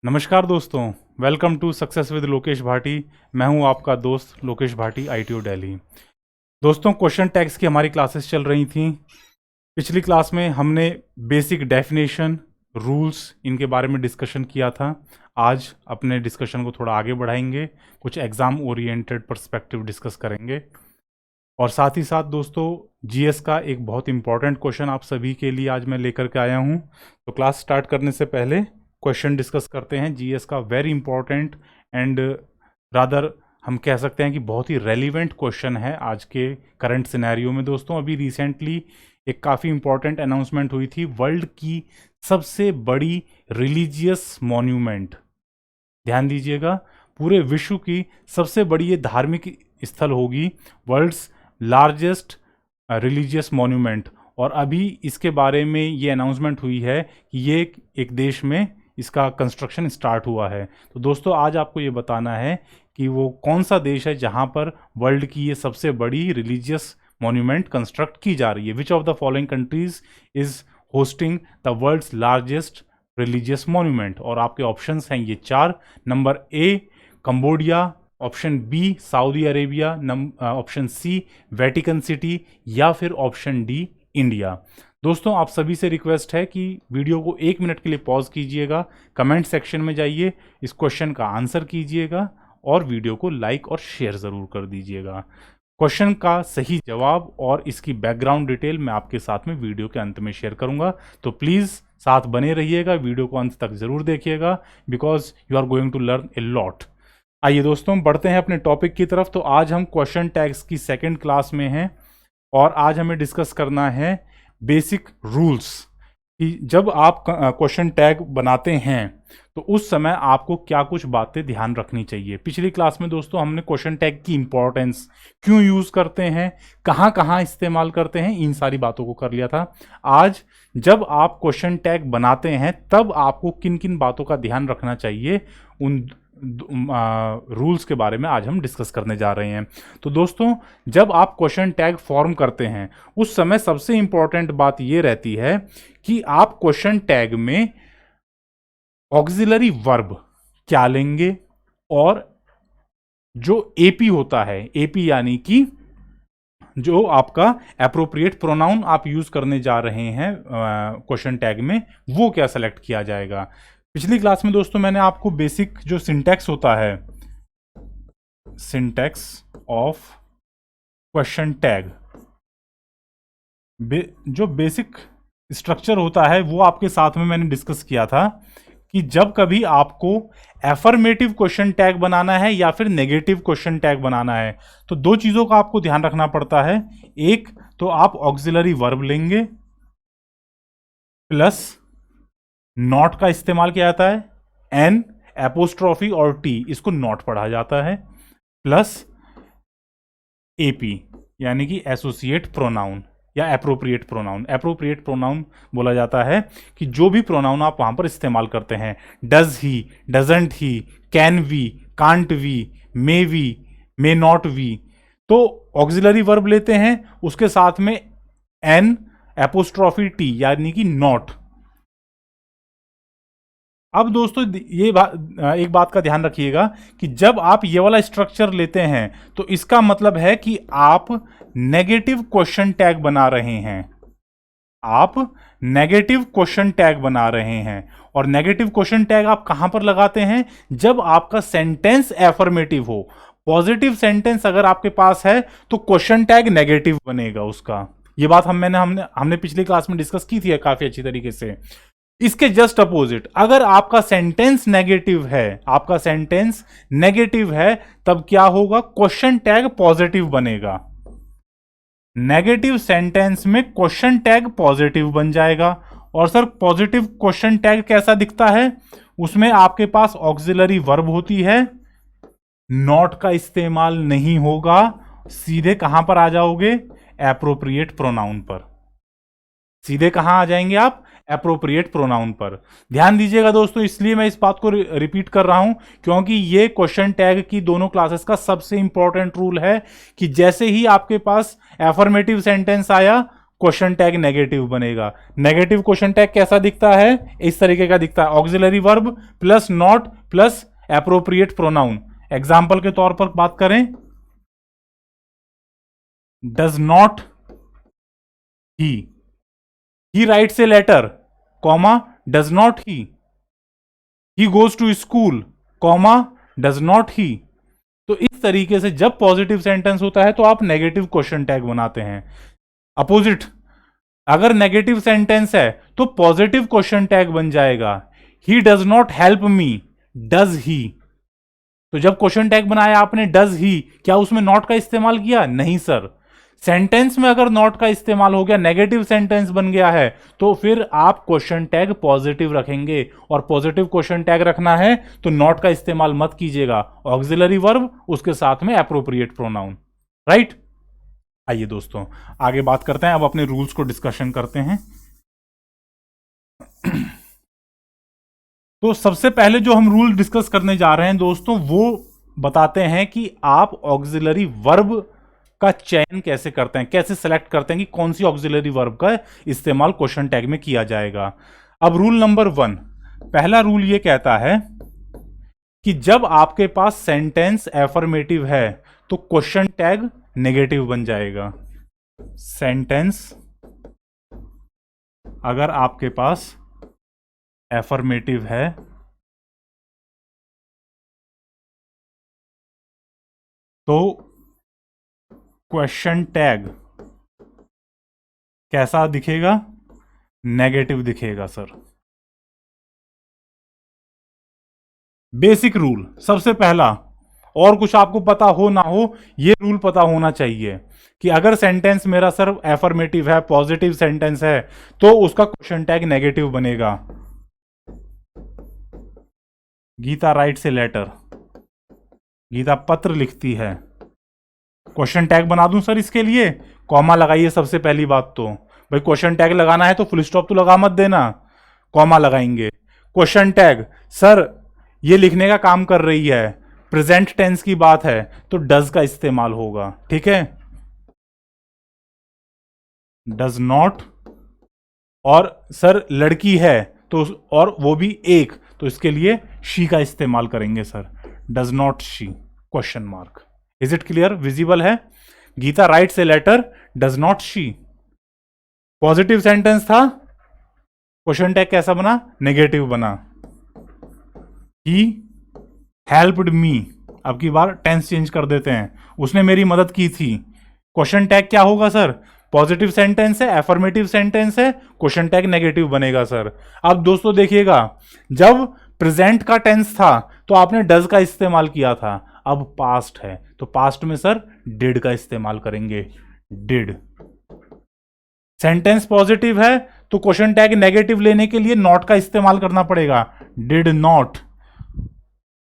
नमस्कार दोस्तों, welcome to success with Lokesh Bhati. मैं हूं आपका दोस्त लोकेश भाटी, ITO दिल्ली। दोस्तों, क्वेश्चन टैग्स की हमारी क्लासेस चल रही थी। पिछली क्लास में हमने बेसिक डेफिनेशन, रूल्स, इनके बारे में डिस्कशन किया था। आज अपने डिस्कशन को थोड़ा आगे बढ़ाएंगे, कुछ एग्ज़ाम ओरिएंटेड पर्सपेक्टिव डिस्कस करेंगे और साथ ही साथ दोस्तों GS का एक बहुत इंपॉर्टेंट क्वेश्चन आप सभी के लिए आज मैं लेकर के आया हूं। तो क्लास स्टार्ट करने से पहले क्वेश्चन डिस्कस करते हैं GS का। वेरी इंपॉर्टेंट एंड रादर हम कह सकते हैं कि बहुत ही रेलिवेंट क्वेश्चन है आज के करंट सिनेरियो में। दोस्तों, अभी रिसेंटली एक काफ़ी इंपॉर्टेंट अनाउंसमेंट हुई थी। वर्ल्ड की सबसे बड़ी रिलीजियस मॉन्यूमेंट, ध्यान दीजिएगा, पूरे विश्व की सबसे बड़ी ये धार्मिक स्थल होगी, वर्ल्ड्स लार्जेस्ट रिलीजियस मॉन्यूमेंट। और अभी इसके बारे में ये अनाउंसमेंट हुई है कि ये एक देश में इसका कंस्ट्रक्शन स्टार्ट हुआ है। तो दोस्तों, आज आपको ये बताना है कि वो कौन सा देश है जहां पर वर्ल्ड की ये सबसे बड़ी रिलीजियस मॉन्यूमेंट कंस्ट्रक्ट की जा रही है। Which of the following countries is hosting the world's largest religious monument. और आपके ऑप्शंस हैं ये 4। Number A Cambodia, option B Saudi Arabia, option C Vatican City, या फिर ऑप्शन D इंडिया। दोस्तों, आप सभी से रिक्वेस्ट है कि वीडियो को 1 मिनट के लिए पॉज कीजिएगा, कमेंट सेक्शन में जाइए, इस क्वेश्चन का आंसर कीजिएगा और वीडियो को लाइक और शेयर ज़रूर कर दीजिएगा। क्वेश्चन का सही जवाब और इसकी बैकग्राउंड डिटेल मैं आपके साथ में वीडियो के अंत में शेयर करूंगा। तो प्लीज़ साथ बने रहिएगा, वीडियो को अंत तक ज़रूर देखिएगा, because you are going to learn a lot. आइए दोस्तों, बढ़ते हैं अपने टॉपिक की तरफ। तो आज हम क्वेश्चन टैग्स की सेकेंड क्लास में हैं और आज हमें डिस्कस करना है बेसिक रूल्स कि जब आप क्वेश्चन टैग बनाते हैं तो उस समय आपको क्या कुछ बातें ध्यान रखनी चाहिए। पिछली क्लास में दोस्तों हमने क्वेश्चन टैग की इंपॉर्टेंस, क्यों यूज़ करते हैं, कहाँ कहाँ इस्तेमाल करते हैं, इन सारी बातों को कर लिया था। आज जब आप क्वेश्चन टैग बनाते हैं तब आपको किन किन बातों का ध्यान रखना चाहिए, उन रूल्स के बारे में आज हम डिस्कस करने जा रहे हैं। तो दोस्तों, जब आप क्वेश्चन टैग फॉर्म करते हैं उस समय सबसे इंपॉर्टेंट बात यह रहती है कि आप क्वेश्चन टैग में ऑक्सिलरी वर्ब क्या लेंगे और जो AP होता है, AP यानी कि जो आपका एप्रोप्रिएट प्रोनाउन आप यूज करने जा रहे हैं क्वेश्चन टैग में, वो क्या सेलेक्ट किया जाएगा। पिछली क्लास में दोस्तों मैंने आपको बेसिक जो सिंटैक्स होता है, सिंटैक्स ऑफ क्वेश्चन टैग, जो बेसिक स्ट्रक्चर होता है वो आपके साथ में मैंने डिस्कस किया था कि जब कभी आपको एफर्मेटिव क्वेश्चन टैग बनाना है या फिर नेगेटिव क्वेश्चन टैग बनाना है तो 2 चीजों का आपको ध्यान रखना पड़ता है। एक तो आप ऑक्सिलरी वर्ब लेंगे, प्लस नॉट का इस्तेमाल किया जाता है, N एपोस्ट्रॉफी और T, इसको नॉट पढ़ा जाता है, प्लस AP यानी कि एसोसिएट प्रोनाउन या एप्रोप्रिएट प्रोनाउन। एप्रोप्रिएट प्रोनाउन बोला जाता है कि जो भी प्रोनाउन आप वहां पर इस्तेमाल करते हैं, does he, doesn't he, can we, can't we, may we, may not we, तो ऑक्सिलरी वर्ब लेते हैं, उसके साथ में N एपोस्ट्रॉफी T यानी कि नॉट। अब दोस्तों ये एक बात का ध्यान रखिएगा कि जब आप ये वाला स्ट्रक्चर लेते हैं तो इसका मतलब है कि आप नेगेटिव क्वेश्चन टैग बना रहे हैं। आप नेगेटिव क्वेश्चन टैग बना रहे हैं और नेगेटिव क्वेश्चन टैग आप कहां पर लगाते हैं, जब आपका सेंटेंस एफर्मेटिव हो। पॉजिटिव सेंटेंस अगर आपके पास है तो क्वेश्चन टैग नेगेटिव बनेगा उसका। ये बात हमने पिछली क्लास में डिस्कस की थी काफी अच्छी तरीके से। इसके जस्ट अपोजिट, अगर आपका सेंटेंस नेगेटिव है, आपका सेंटेंस नेगेटिव है, तब क्या होगा, क्वेश्चन टैग पॉजिटिव बनेगा। नेगेटिव सेंटेंस में क्वेश्चन टैग पॉजिटिव बन जाएगा। और सर पॉजिटिव क्वेश्चन टैग कैसा दिखता है, उसमें आपके पास ऑक्सिलरी वर्ब होती है, नॉट का इस्तेमाल नहीं होगा, सीधे कहां पर आ जाओगे, एप्रोप्रिएट प्रोनाउन पर। सीधे कहां आ जाएंगे आप, एप्रोप्रिएट प्रोनाउन पर। ध्यान दीजिएगा दोस्तों, इसलिए मैं इस बात को रिपीट कर रहा हूं क्योंकि ये क्वेश्चन टैग की दोनों क्लासेस का सबसे इंपॉर्टेंट रूल है कि जैसे ही आपके पास एफर्मेटिव सेंटेंस आया, क्वेश्चन टैग नेगेटिव बनेगा। नेगेटिव क्वेश्चन टैग कैसा दिखता है? इस तरीके का दिखता है, auxiliary verb plus not plus appropriate pronoun. Example के तौर पर बात करें, does not he writes a letter, comma does not he goes to school, comma does not he. तो इस तरीके से जब पॉजिटिव सेंटेंस होता है तो आप नेगेटिव क्वेश्चन टैग बनाते हैं। अपोजिट, अगर नेगेटिव सेंटेंस है तो पॉजिटिव क्वेश्चन टैग बन जाएगा, ही does not help me, does he. तो जब क्वेश्चन टैग बनाया आपने डज ही, क्या उसमें नॉट का इस्तेमाल किया? नहीं सर। सेंटेंस में अगर नॉट का इस्तेमाल हो गया, नेगेटिव सेंटेंस बन गया है, तो फिर आप क्वेश्चन टैग पॉजिटिव रखेंगे। और पॉजिटिव क्वेश्चन टैग रखना है तो नॉट का इस्तेमाल मत कीजिएगा, ऑक्सिलरी वर्ब उसके साथ में एप्रोप्रिएट प्रोनाउन, राइट। आइए दोस्तों आगे बात करते हैं, अब अपने रूल्स को डिस्कशन करते हैं। तो सबसे पहले जो हम रूल डिस्कस करने जा रहे हैं दोस्तों, वो बताते हैं कि आप ऑक्सिलरी वर्ब का चयन कैसे करते हैं, कैसे सेलेक्ट करते हैं कि कौन सी ऑक्सिलरी वर्ब का इस्तेमाल क्वेश्चन टैग में किया जाएगा। अब रूल नंबर 1, पहला रूल ये कहता है कि जब आपके पास सेंटेंस एफर्मेटिव है तो क्वेश्चन टैग नेगेटिव बन जाएगा। सेंटेंस अगर आपके पास एफर्मेटिव है तो क्वेश्चन टैग कैसा दिखेगा? नेगेटिव दिखेगा सर। बेसिक रूल सबसे पहला, और कुछ आपको पता हो ना हो, ये रूल पता होना चाहिए कि अगर सेंटेंस मेरा सर एफर्मेटिव है, पॉजिटिव सेंटेंस है, तो उसका क्वेश्चन टैग नेगेटिव बनेगा। Geeta writes a letter, Geeta पत्र लिखती है, क्वेश्चन टैग बना दूं सर इसके लिए? कॉमा लगाइए सबसे पहली बात तो, भाई क्वेश्चन टैग लगाना है तो फुल स्टॉप तो लगा मत देना, कॉमा लगाएंगे। क्वेश्चन टैग, सर ये लिखने का काम कर रही है, प्रेजेंट टेंस की बात है तो डज का इस्तेमाल होगा, ठीक है, डज नॉट। और सर लड़की है तो, और वो भी एक, तो इसके लिए शी का इस्तेमाल करेंगे sir, does not she, question mark. Is it clear, visible है? Geeta writes a letter, does not she, positive sentence था, क्वेश्चन टैग कैसा बना? नेगेटिव बना। ही हेल्प्ड मी, अब की बार टेंस चेंज कर देते हैं, उसने मेरी मदद की थी, क्वेश्चन टैग क्या होगा सर? पॉजिटिव सेंटेंस है, एफर्मेटिव सेंटेंस है, क्वेश्चन टैग नेगेटिव बनेगा सर। अब दोस्तों देखिएगा, जब प्रेजेंट का टेंस था तो आपने डज का इस्तेमाल किया था, अब पास्ट है तो पास्ट में सर डिड का इस्तेमाल करेंगे, डिड। सेंटेंस पॉजिटिव है तो क्वेश्चन टैग नेगेटिव लेने के लिए नॉट का इस्तेमाल करना पड़ेगा, डिड नॉट।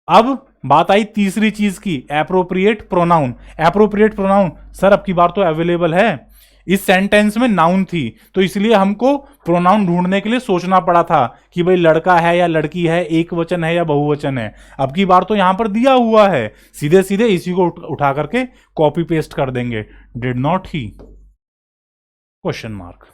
अब बात आई तीसरी चीज की, appropriate pronoun. Appropriate pronoun sir अब की बार तो अवेलेबल है, इस सेंटेंस में नाउन थी तो इसलिए हमको प्रोनाउन ढूंढने के लिए सोचना पड़ा था कि भाई लड़का है या लड़की है, एक वचन है या बहुवचन है। अब की बार तो यहां पर दिया हुआ है, सीधे सीधे इसी को उठा करके कॉपी पेस्ट कर देंगे, did not he, question mark,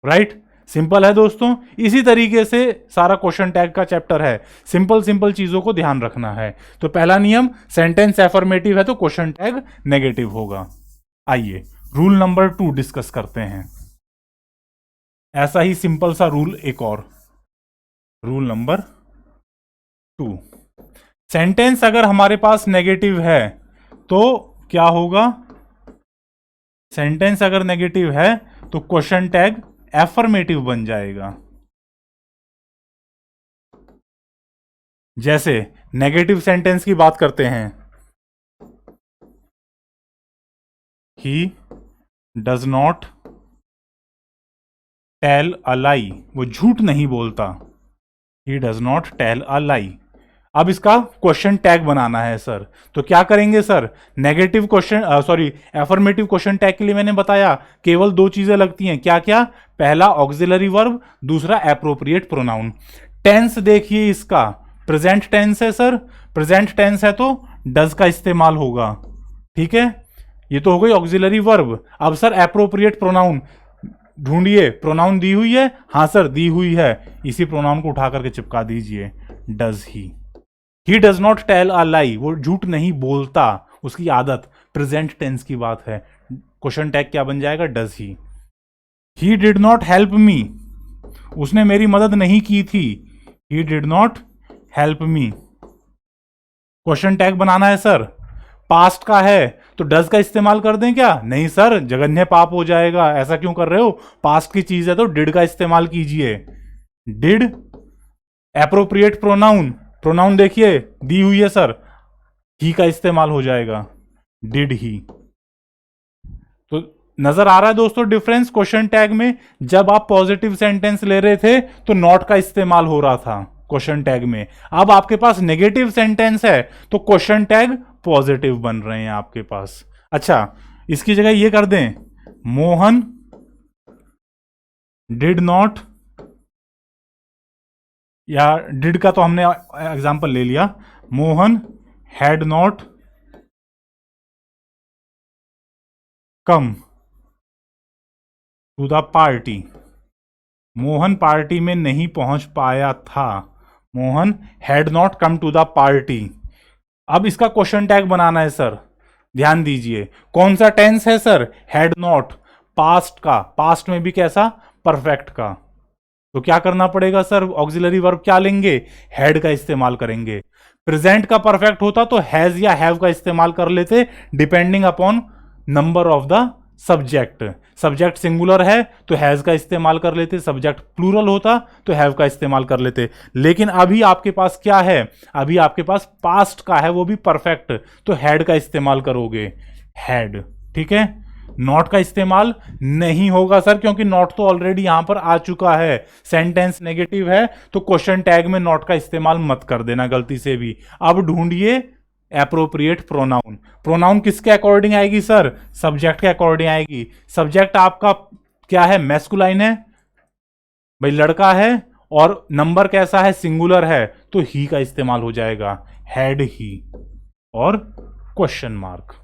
right. Simple है दोस्तों, इसी तरीके से सारा क्वेश्चन टैग का चैप्टर है, सिंपल सिंपल चीजों को ध्यान रखना है। तो पहला नियम, सेंटेंस एफर्मेटिव है तो क्वेश्चन टैग नेगेटिव होगा। आइए रूल नंबर 2 डिस्कस करते हैं। ऐसा ही सिंपल सा रूल एक और, रूल नंबर 2, सेंटेंस अगर हमारे पास नेगेटिव है तो क्या होगा? सेंटेंस अगर नेगेटिव है तो क्वेश्चन टैग एफर्मेटिव बन जाएगा। जैसे नेगेटिव सेंटेंस की बात करते हैं, he does not tell a lie, वो झूठ नहीं बोलता, he does not tell a lie. अब इसका क्वेश्चन टैग बनाना है सर, तो क्या करेंगे sir? Negative question affirmative question tag के लिए मैंने बताया केवल 2 चीजें लगती हैं, क्या क्या? पहला ऑक्सिलरी वर्ब, दूसरा एप्रोप्रिएट प्रोनाउन। टेंस देखिए इसका, प्रेजेंट टेंस है सर, प्रेजेंट टेंस है तो डज का इस्तेमाल होगा, ठीक है, ये तो हो गई ऑक्सिलरी वर्ब। अब सर एप्रोप्रिएट प्रोनाउन, ढूंढिए, प्रोनाउन दी हुई है, हाँ सर दी हुई है, इसी प्रोनाउन को उठा करके चिपका दीजिए, does he does not tell a lie, वो झूठ नहीं बोलता, उसकी आदत, प्रेजेंट टेंस की बात है, क्वेश्चन टैग क्या बन जाएगा, does he did not help me, उसने मेरी मदद नहीं की थी, he did not help me, question tag बनाना है सर, पास्ट का है तो डज का इस्तेमाल कर दें क्या, नहीं सर जघन्य पाप हो जाएगा, ऐसा क्यों कर रहे हो, पास्ट की चीज है तो डिड का इस्तेमाल कीजिए, डिड, एप्रोप्रिएट प्रोनाउन, प्रोनाउन देखिए दी हुई है सर, ही का इस्तेमाल हो जाएगा, डिड ही। तो नजर आ रहा है दोस्तों डिफरेंस क्वेश्चन टैग में, जब आप पॉजिटिव सेंटेंस ले रहे थे तो नॉट का इस्तेमाल हो रहा था क्वेश्चन टैग में, अब आपके पास नेगेटिव सेंटेंस है तो क्वेश्चन टैग पॉजिटिव बन रहे हैं आपके पास। अच्छा, इसकी जगह ये कर दें, मोहन डिड नॉट, या डिड का तो हमने एग्जांपल ले लिया, Mohan had not come to the party, Mohan party में नहीं पहुंच पाया था, Mohan had not come to the party. अब इसका क्वेश्चन टैग बनाना है सर, ध्यान दीजिए, कौन सा टेंस है सर, हैड नॉट, पास्ट का, पास्ट में भी कैसा, परफेक्ट का, तो क्या करना पड़ेगा सर, ऑक्सिलरी वर्ब क्या लेंगे, हैड का इस्तेमाल करेंगे, प्रेजेंट का परफेक्ट होता तो हैज या हैव का इस्तेमाल कर लेते, depending upon number of the subject, subject singular है तो हैज का इस्तेमाल कर लेते, सब्जेक्ट प्लूरल होता तो हैव का इस्तेमाल कर लेते, लेकिन अभी आपके पास क्या है, अभी आपके पास पास्ट का है वो भी परफेक्ट, तो हैड का इस्तेमाल करोगे, हैड, ठीक है, नॉट का इस्तेमाल नहीं होगा सर, क्योंकि नॉट तो ऑलरेडी यहां पर आ चुका है, सेंटेंस नेगेटिव है तो क्वेश्चन टैग में नॉट का इस्तेमाल मत कर देना गलती से भी। अब ढूंढिए एप्रोप्रिएट प्रोनाउन, प्रोनाउन किसके अकॉर्डिंग आएगी सर, सब्जेक्ट के अकॉर्डिंग आएगी, सब्जेक्ट आपका क्या है, मैस्कुलाइन है भाई, लड़का है, और नंबर कैसा है, सिंगुलर है, तो ही का इस्तेमाल हो जाएगा, हैड ही और क्वेश्चन मार्क,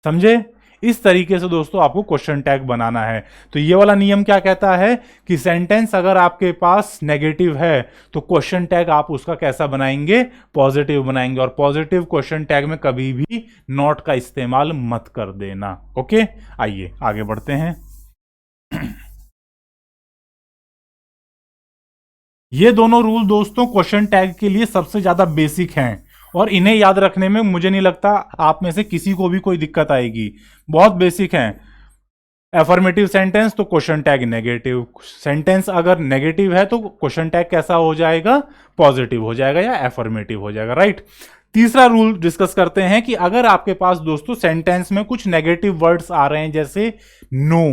समझे, इस तरीके से दोस्तों आपको क्वेश्चन टैग बनाना है। तो ये वाला नियम क्या कहता है कि सेंटेंस अगर आपके पास नेगेटिव है तो क्वेश्चन टैग आप उसका कैसा बनाएंगे, पॉजिटिव बनाएंगे, और पॉजिटिव क्वेश्चन टैग में कभी भी नॉट का इस्तेमाल मत कर देना। ओके, आइए आगे बढ़ते हैं। ये दोनों रूल दोस्तों क्वेश्चन टैग के लिए सबसे ज्यादा बेसिक हैं, और इन्हें याद रखने में मुझे नहीं लगता आप में से किसी को भी कोई दिक्कत आएगी, बहुत बेसिक हैं। एफर्मेटिव सेंटेंस तो क्वेश्चन टैग नेगेटिव, सेंटेंस अगर नेगेटिव है तो क्वेश्चन टैग कैसा हो जाएगा, पॉजिटिव हो जाएगा या एफर्मेटिव हो जाएगा, राइट। तीसरा रूल डिस्कस करते हैं कि अगर आपके पास दोस्तों सेंटेंस में कुछ नेगेटिव वर्ड्स आ रहे हैं, जैसे no,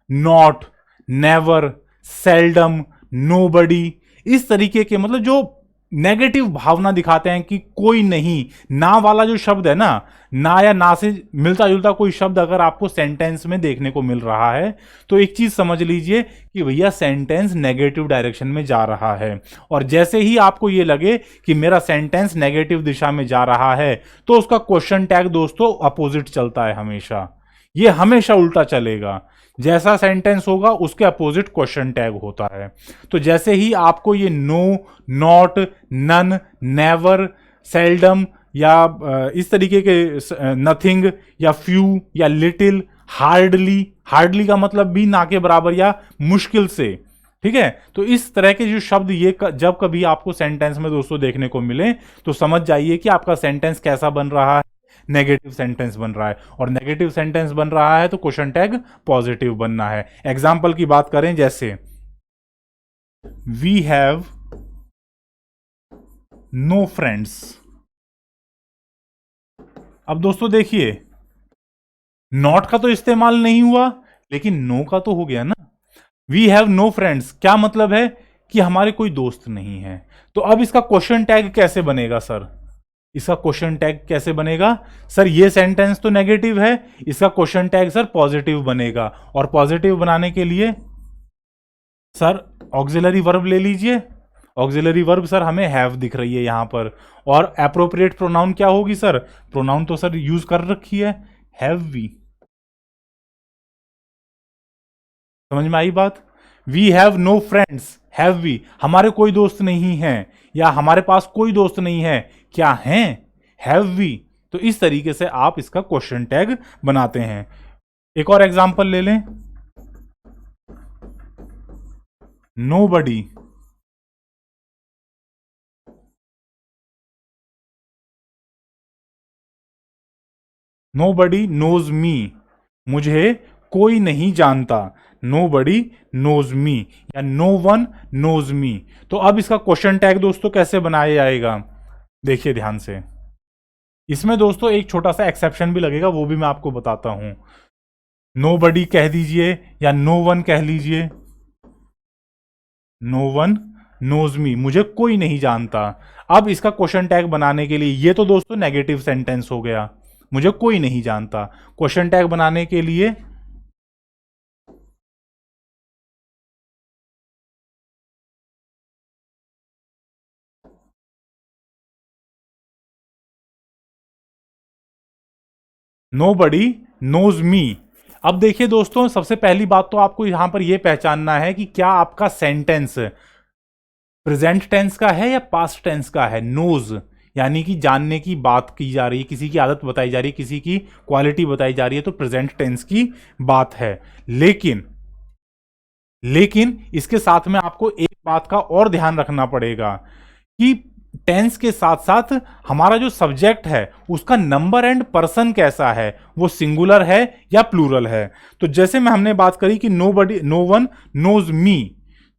not, never, seldom, nobody, इस तरीके के, मतलब जो नेगेटिव भावना दिखाते हैं कि कोई नहीं, ना वाला जो शब्द है ना या ना से मिलता जुलता कोई शब्द अगर आपको सेंटेंस में देखने को मिल रहा है, तो एक चीज समझ लीजिए कि भैया सेंटेंस नेगेटिव डायरेक्शन में जा रहा है। और जैसे ही आपको ये लगे कि मेरा सेंटेंस नेगेटिव दिशा में जा रहा है, तो उसका क्वेश्चन टैग दोस्तों अपोजिट चलता है हमेशा, ये हमेशा उल्टा चलेगा, जैसा सेंटेंस होगा उसके अपोजिट क्वेश्चन टैग होता है। तो जैसे ही आपको ये no, not, none, never, seldom या इस तरीके के नथिंग या फ्यू या लिटिल, हार्डली, हार्डली का मतलब भी ना के बराबर या मुश्किल से, ठीक है, तो इस तरह के जो शब्द ये जब कभी आपको सेंटेंस में दोस्तों देखने को मिले तो समझ जाइए कि आपका सेंटेंस कैसा बन रहा है, नेगेटिव सेंटेंस बन रहा है, और नेगेटिव सेंटेंस बन रहा है तो क्वेश्चन टैग पॉजिटिव बनना है। एग्जाम्पल की बात करें, जैसे वी हैव नो फ्रेंड्स, अब दोस्तों देखिए नॉट का तो इस्तेमाल नहीं हुआ, लेकिन नो का तो हो गया ना। वी हैव नो फ्रेंड्स क्या मतलब है कि हमारे कोई दोस्त नहीं है, तो अब इसका क्वेश्चन टैग कैसे बनेगा सर, इसका क्वेश्चन टैग कैसे बनेगा सर, ये सेंटेंस तो नेगेटिव है, इसका क्वेश्चन टैग सर पॉजिटिव बनेगा, और पॉजिटिव बनाने के लिए सर ऑक्सिलरी वर्ब ले लीजिए, ऑक्सिलरी वर्ब सर हमें हैव दिख रही है यहां पर, और एप्रोप्रिएट प्रोनाउन क्या होगी सर, प्रोनाउन तो सर यूज कर रखी है, हैव वी, समझ में आई बात? We have no friends, have we, हमारे कोई दोस्त नहीं है, या हमारे पास कोई दोस्त नहीं है, क्या हैं? Have we. तो इस तरीके से आप इसका क्वेश्चन टैग बनाते हैं। एक और एग्जांपल ले लें, नो बडी, नो बडी नोज मी, मुझे कोई नहीं जानता, नो बडी नोज मी, या नो वन नोज मी। तो अब इसका क्वेश्चन टैग दोस्तों कैसे बनाया जाएगा, देखिए ध्यान से। इसमें दोस्तों एक छोटा सा एक्सेप्शन भी लगेगा, वो भी मैं आपको बताता हूं। नो बडी कह दीजिए या नो वन कह लीजिए, नो वन नोज मी, मुझे कोई नहीं जानता। अब इसका क्वेश्चन टैग बनाने के लिए, ये तो दोस्तों नेगेटिव सेंटेंस हो गया, मुझे कोई नहीं जानता। क्वेश्चन टैग बनाने के लिए नो बडी नोज मी। अब देखिए दोस्तों, सबसे पहली बात तो आपको यहां पर यह पहचानना है कि क्या आपका सेंटेंस प्रेजेंट टेंस का है या पास्ट टेंस का है। नोज यानी कि जानने की बात की जा रही है, किसी की आदत बताई जा रही है, किसी की क्वालिटी बताई जा रही है, तो प्रेजेंट टेंस की बात है। लेकिन इसके साथ में आपको एक बात का और ध्यान रखना पड़ेगा कि टेंस के साथ साथ हमारा जो सब्जेक्ट है उसका नंबर एंड पर्सन कैसा है, वो सिंगुलर है या प्लूरल है। तो जैसे में हमने बात करी कि नो वन नोज मी,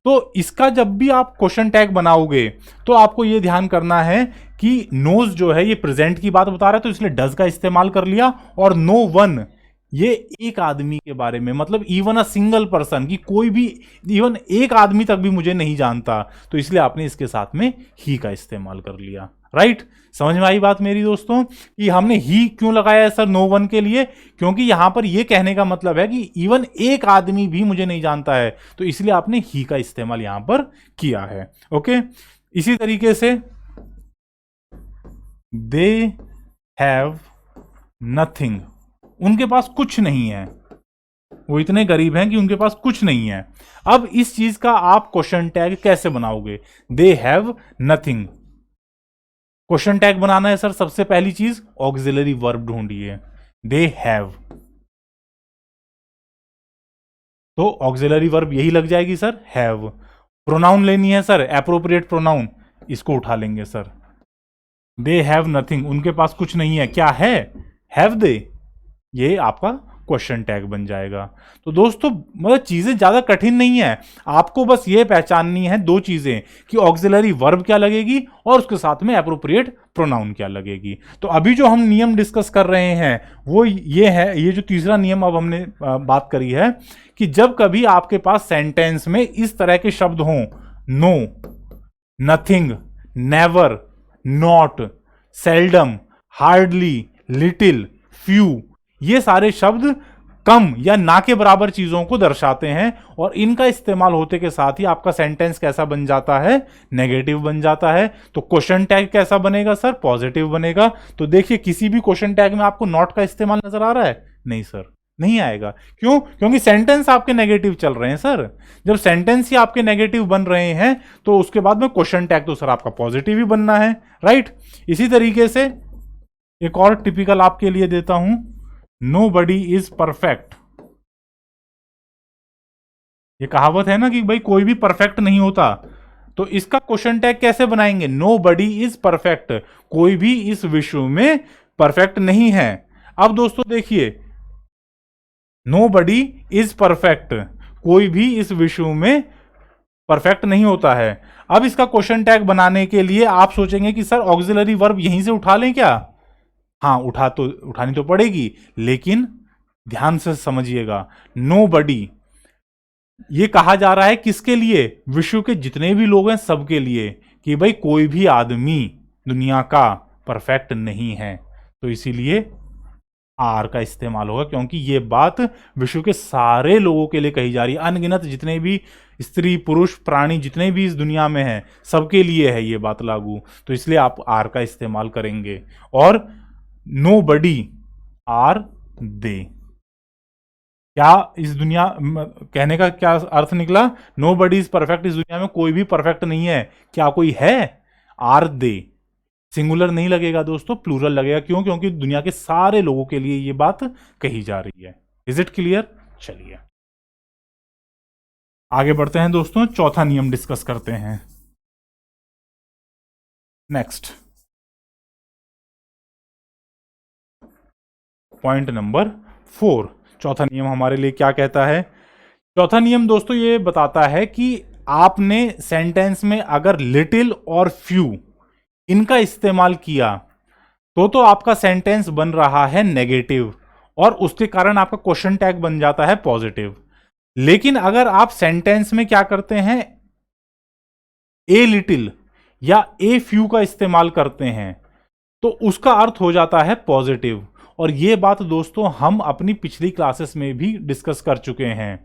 तो इसका जब भी आप क्वेश्चन टैग बनाओगे तो आपको यह ध्यान करना है कि नोज जो है ये प्रेजेंट की बात बता रहा है, तो इसलिए डज का इस्तेमाल कर लिया, और नो वन ये एक आदमी के बारे में, मतलब इवन अ सिंगल पर्सन, की कोई भी, इवन एक आदमी तक भी मुझे नहीं जानता, तो इसलिए आपने इसके साथ में ही का इस्तेमाल कर लिया। राइट, समझ में आई बात मेरी दोस्तों कि हमने ही क्यों लगाया है सर नो वन के लिए, क्योंकि यहां पर यह कहने का मतलब है कि इवन एक आदमी भी मुझे नहीं जानता है, तो इसलिए आपने ही का इस्तेमाल यहां पर किया है। ओके, इसी तरीके से दे हैव नथिंग, उनके पास कुछ नहीं है, वो इतने गरीब हैं कि उनके पास कुछ नहीं है। अब इस चीज का आप क्वेश्चन टैग कैसे बनाओगे, they have nothing. Question tag बनाना है सर, सबसे पहली चीज ऑक्सिलरी वर्ब ढूंढिए, दे हैव, तो ऑक्सिलरी वर्ब यही लग जाएगी सर, हैव। प्रोनाउन लेनी है सर, एप्रोप्रिएट प्रोनाउन, इसको उठा लेंगे सर, दे हैव नथिंग, उनके पास कुछ नहीं है, क्या है, हैव दे, ये आपका क्वेश्चन टैग बन जाएगा। तो दोस्तों मतलब चीजें ज्यादा कठिन नहीं है, आपको बस ये पहचाननी है दो चीजें कि ऑक्सिलरी वर्ब क्या लगेगी और उसके साथ में एप्रोप्रिएट प्रोनाउन क्या लगेगी। तो अभी जो हम नियम डिस्कस कर रहे हैं वो ये है, ये जो तीसरा नियम अब हमने बात करी है कि जब कभी आपके पास सेंटेंस में इस तरह के शब्द हों, no, nothing, never, not, seldom, hardly, little, few, ये सारे शब्द कम या ना के बराबर चीजों को दर्शाते हैं, और इनका इस्तेमाल होते के साथ ही आपका सेंटेंस कैसा बन जाता है, नेगेटिव बन जाता है। तो क्वेश्चन टैग कैसा बनेगा सर, पॉजिटिव बनेगा। तो देखिए किसी भी क्वेश्चन टैग में आपको नॉट का इस्तेमाल नजर आ रहा है, नहीं सर, नहीं आएगा। क्यों? क्योंकि सेंटेंस आपके नेगेटिव चल रहे हैं सर। जब सेंटेंस ही आपके नेगेटिव बन रहे हैं तो उसके बाद में क्वेश्चन टैग तो सर आपका पॉजिटिव ही बनना है। राइट, इसी तरीके से एक और टिपिकल आपके लिए देता हूं, नो बडी इज परफेक्ट। ये कहावत है ना कि भाई कोई भी परफेक्ट नहीं होता, तो इसका क्वेश्चन टैग कैसे बनाएंगे, नो बडी इज परफेक्ट, कोई भी इस विश्व में परफेक्ट नहीं है। अब दोस्तों देखिए, नो बडी इज परफेक्ट, कोई भी इस विश्व में परफेक्ट नहीं होता है। अब इसका क्वेश्चन टैग बनाने के लिए आप सोचेंगे कि सर ऑक्सिलरी वर्ब यहीं से उठा लें क्या। हाँ, उठानी तो पड़ेगी, लेकिन ध्यान से समझिएगा, नो बडी ये कहा जा रहा है किसके लिए, विश्व के जितने भी लोग हैं सबके लिए, कि भाई कोई भी आदमी दुनिया का परफेक्ट नहीं है। तो इसीलिए आर का इस्तेमाल होगा, क्योंकि ये बात विश्व के सारे लोगों के लिए कही जा रही है, अनगिनत जितने भी स्त्री पुरुष प्राणी जितने भी इस दुनिया में हैं सबके लिए है ये बात लागू। तो इसलिए आप आर का इस्तेमाल करेंगे, और नो बडी आर दे, क्या इस दुनिया कहने का क्या अर्थ निकला? नो बडी इज परफेक्ट, इस दुनिया में कोई भी परफेक्ट नहीं है। क्या कोई है? Are they? सिंगुलर नहीं लगेगा दोस्तों, प्लूरल लगेगा। क्यों? क्योंकि दुनिया के सारे लोगों के लिए ये बात कही जा रही है। Is it clear? चलिए आगे बढ़ते हैं दोस्तों, चौथा नियम डिस्कस करते हैं। नेक्स्ट पॉइंट नंबर 4, चौथा नियम हमारे लिए क्या कहता है? चौथा नियम दोस्तों ये बताता है कि आपने सेंटेंस में अगर लिटिल और फ्यू इनका इस्तेमाल किया तो आपका सेंटेंस बन रहा है नेगेटिव, और उसके कारण आपका क्वेश्चन टैग बन जाता है पॉजिटिव। लेकिन अगर आप सेंटेंस में क्या करते हैं, ए लिटिल या ए फ्यू का इस्तेमाल करते हैं, तो उसका अर्थ हो जाता है पॉजिटिव। और यह बात दोस्तों हम अपनी पिछली क्लासेस में भी डिस्कस कर चुके हैं।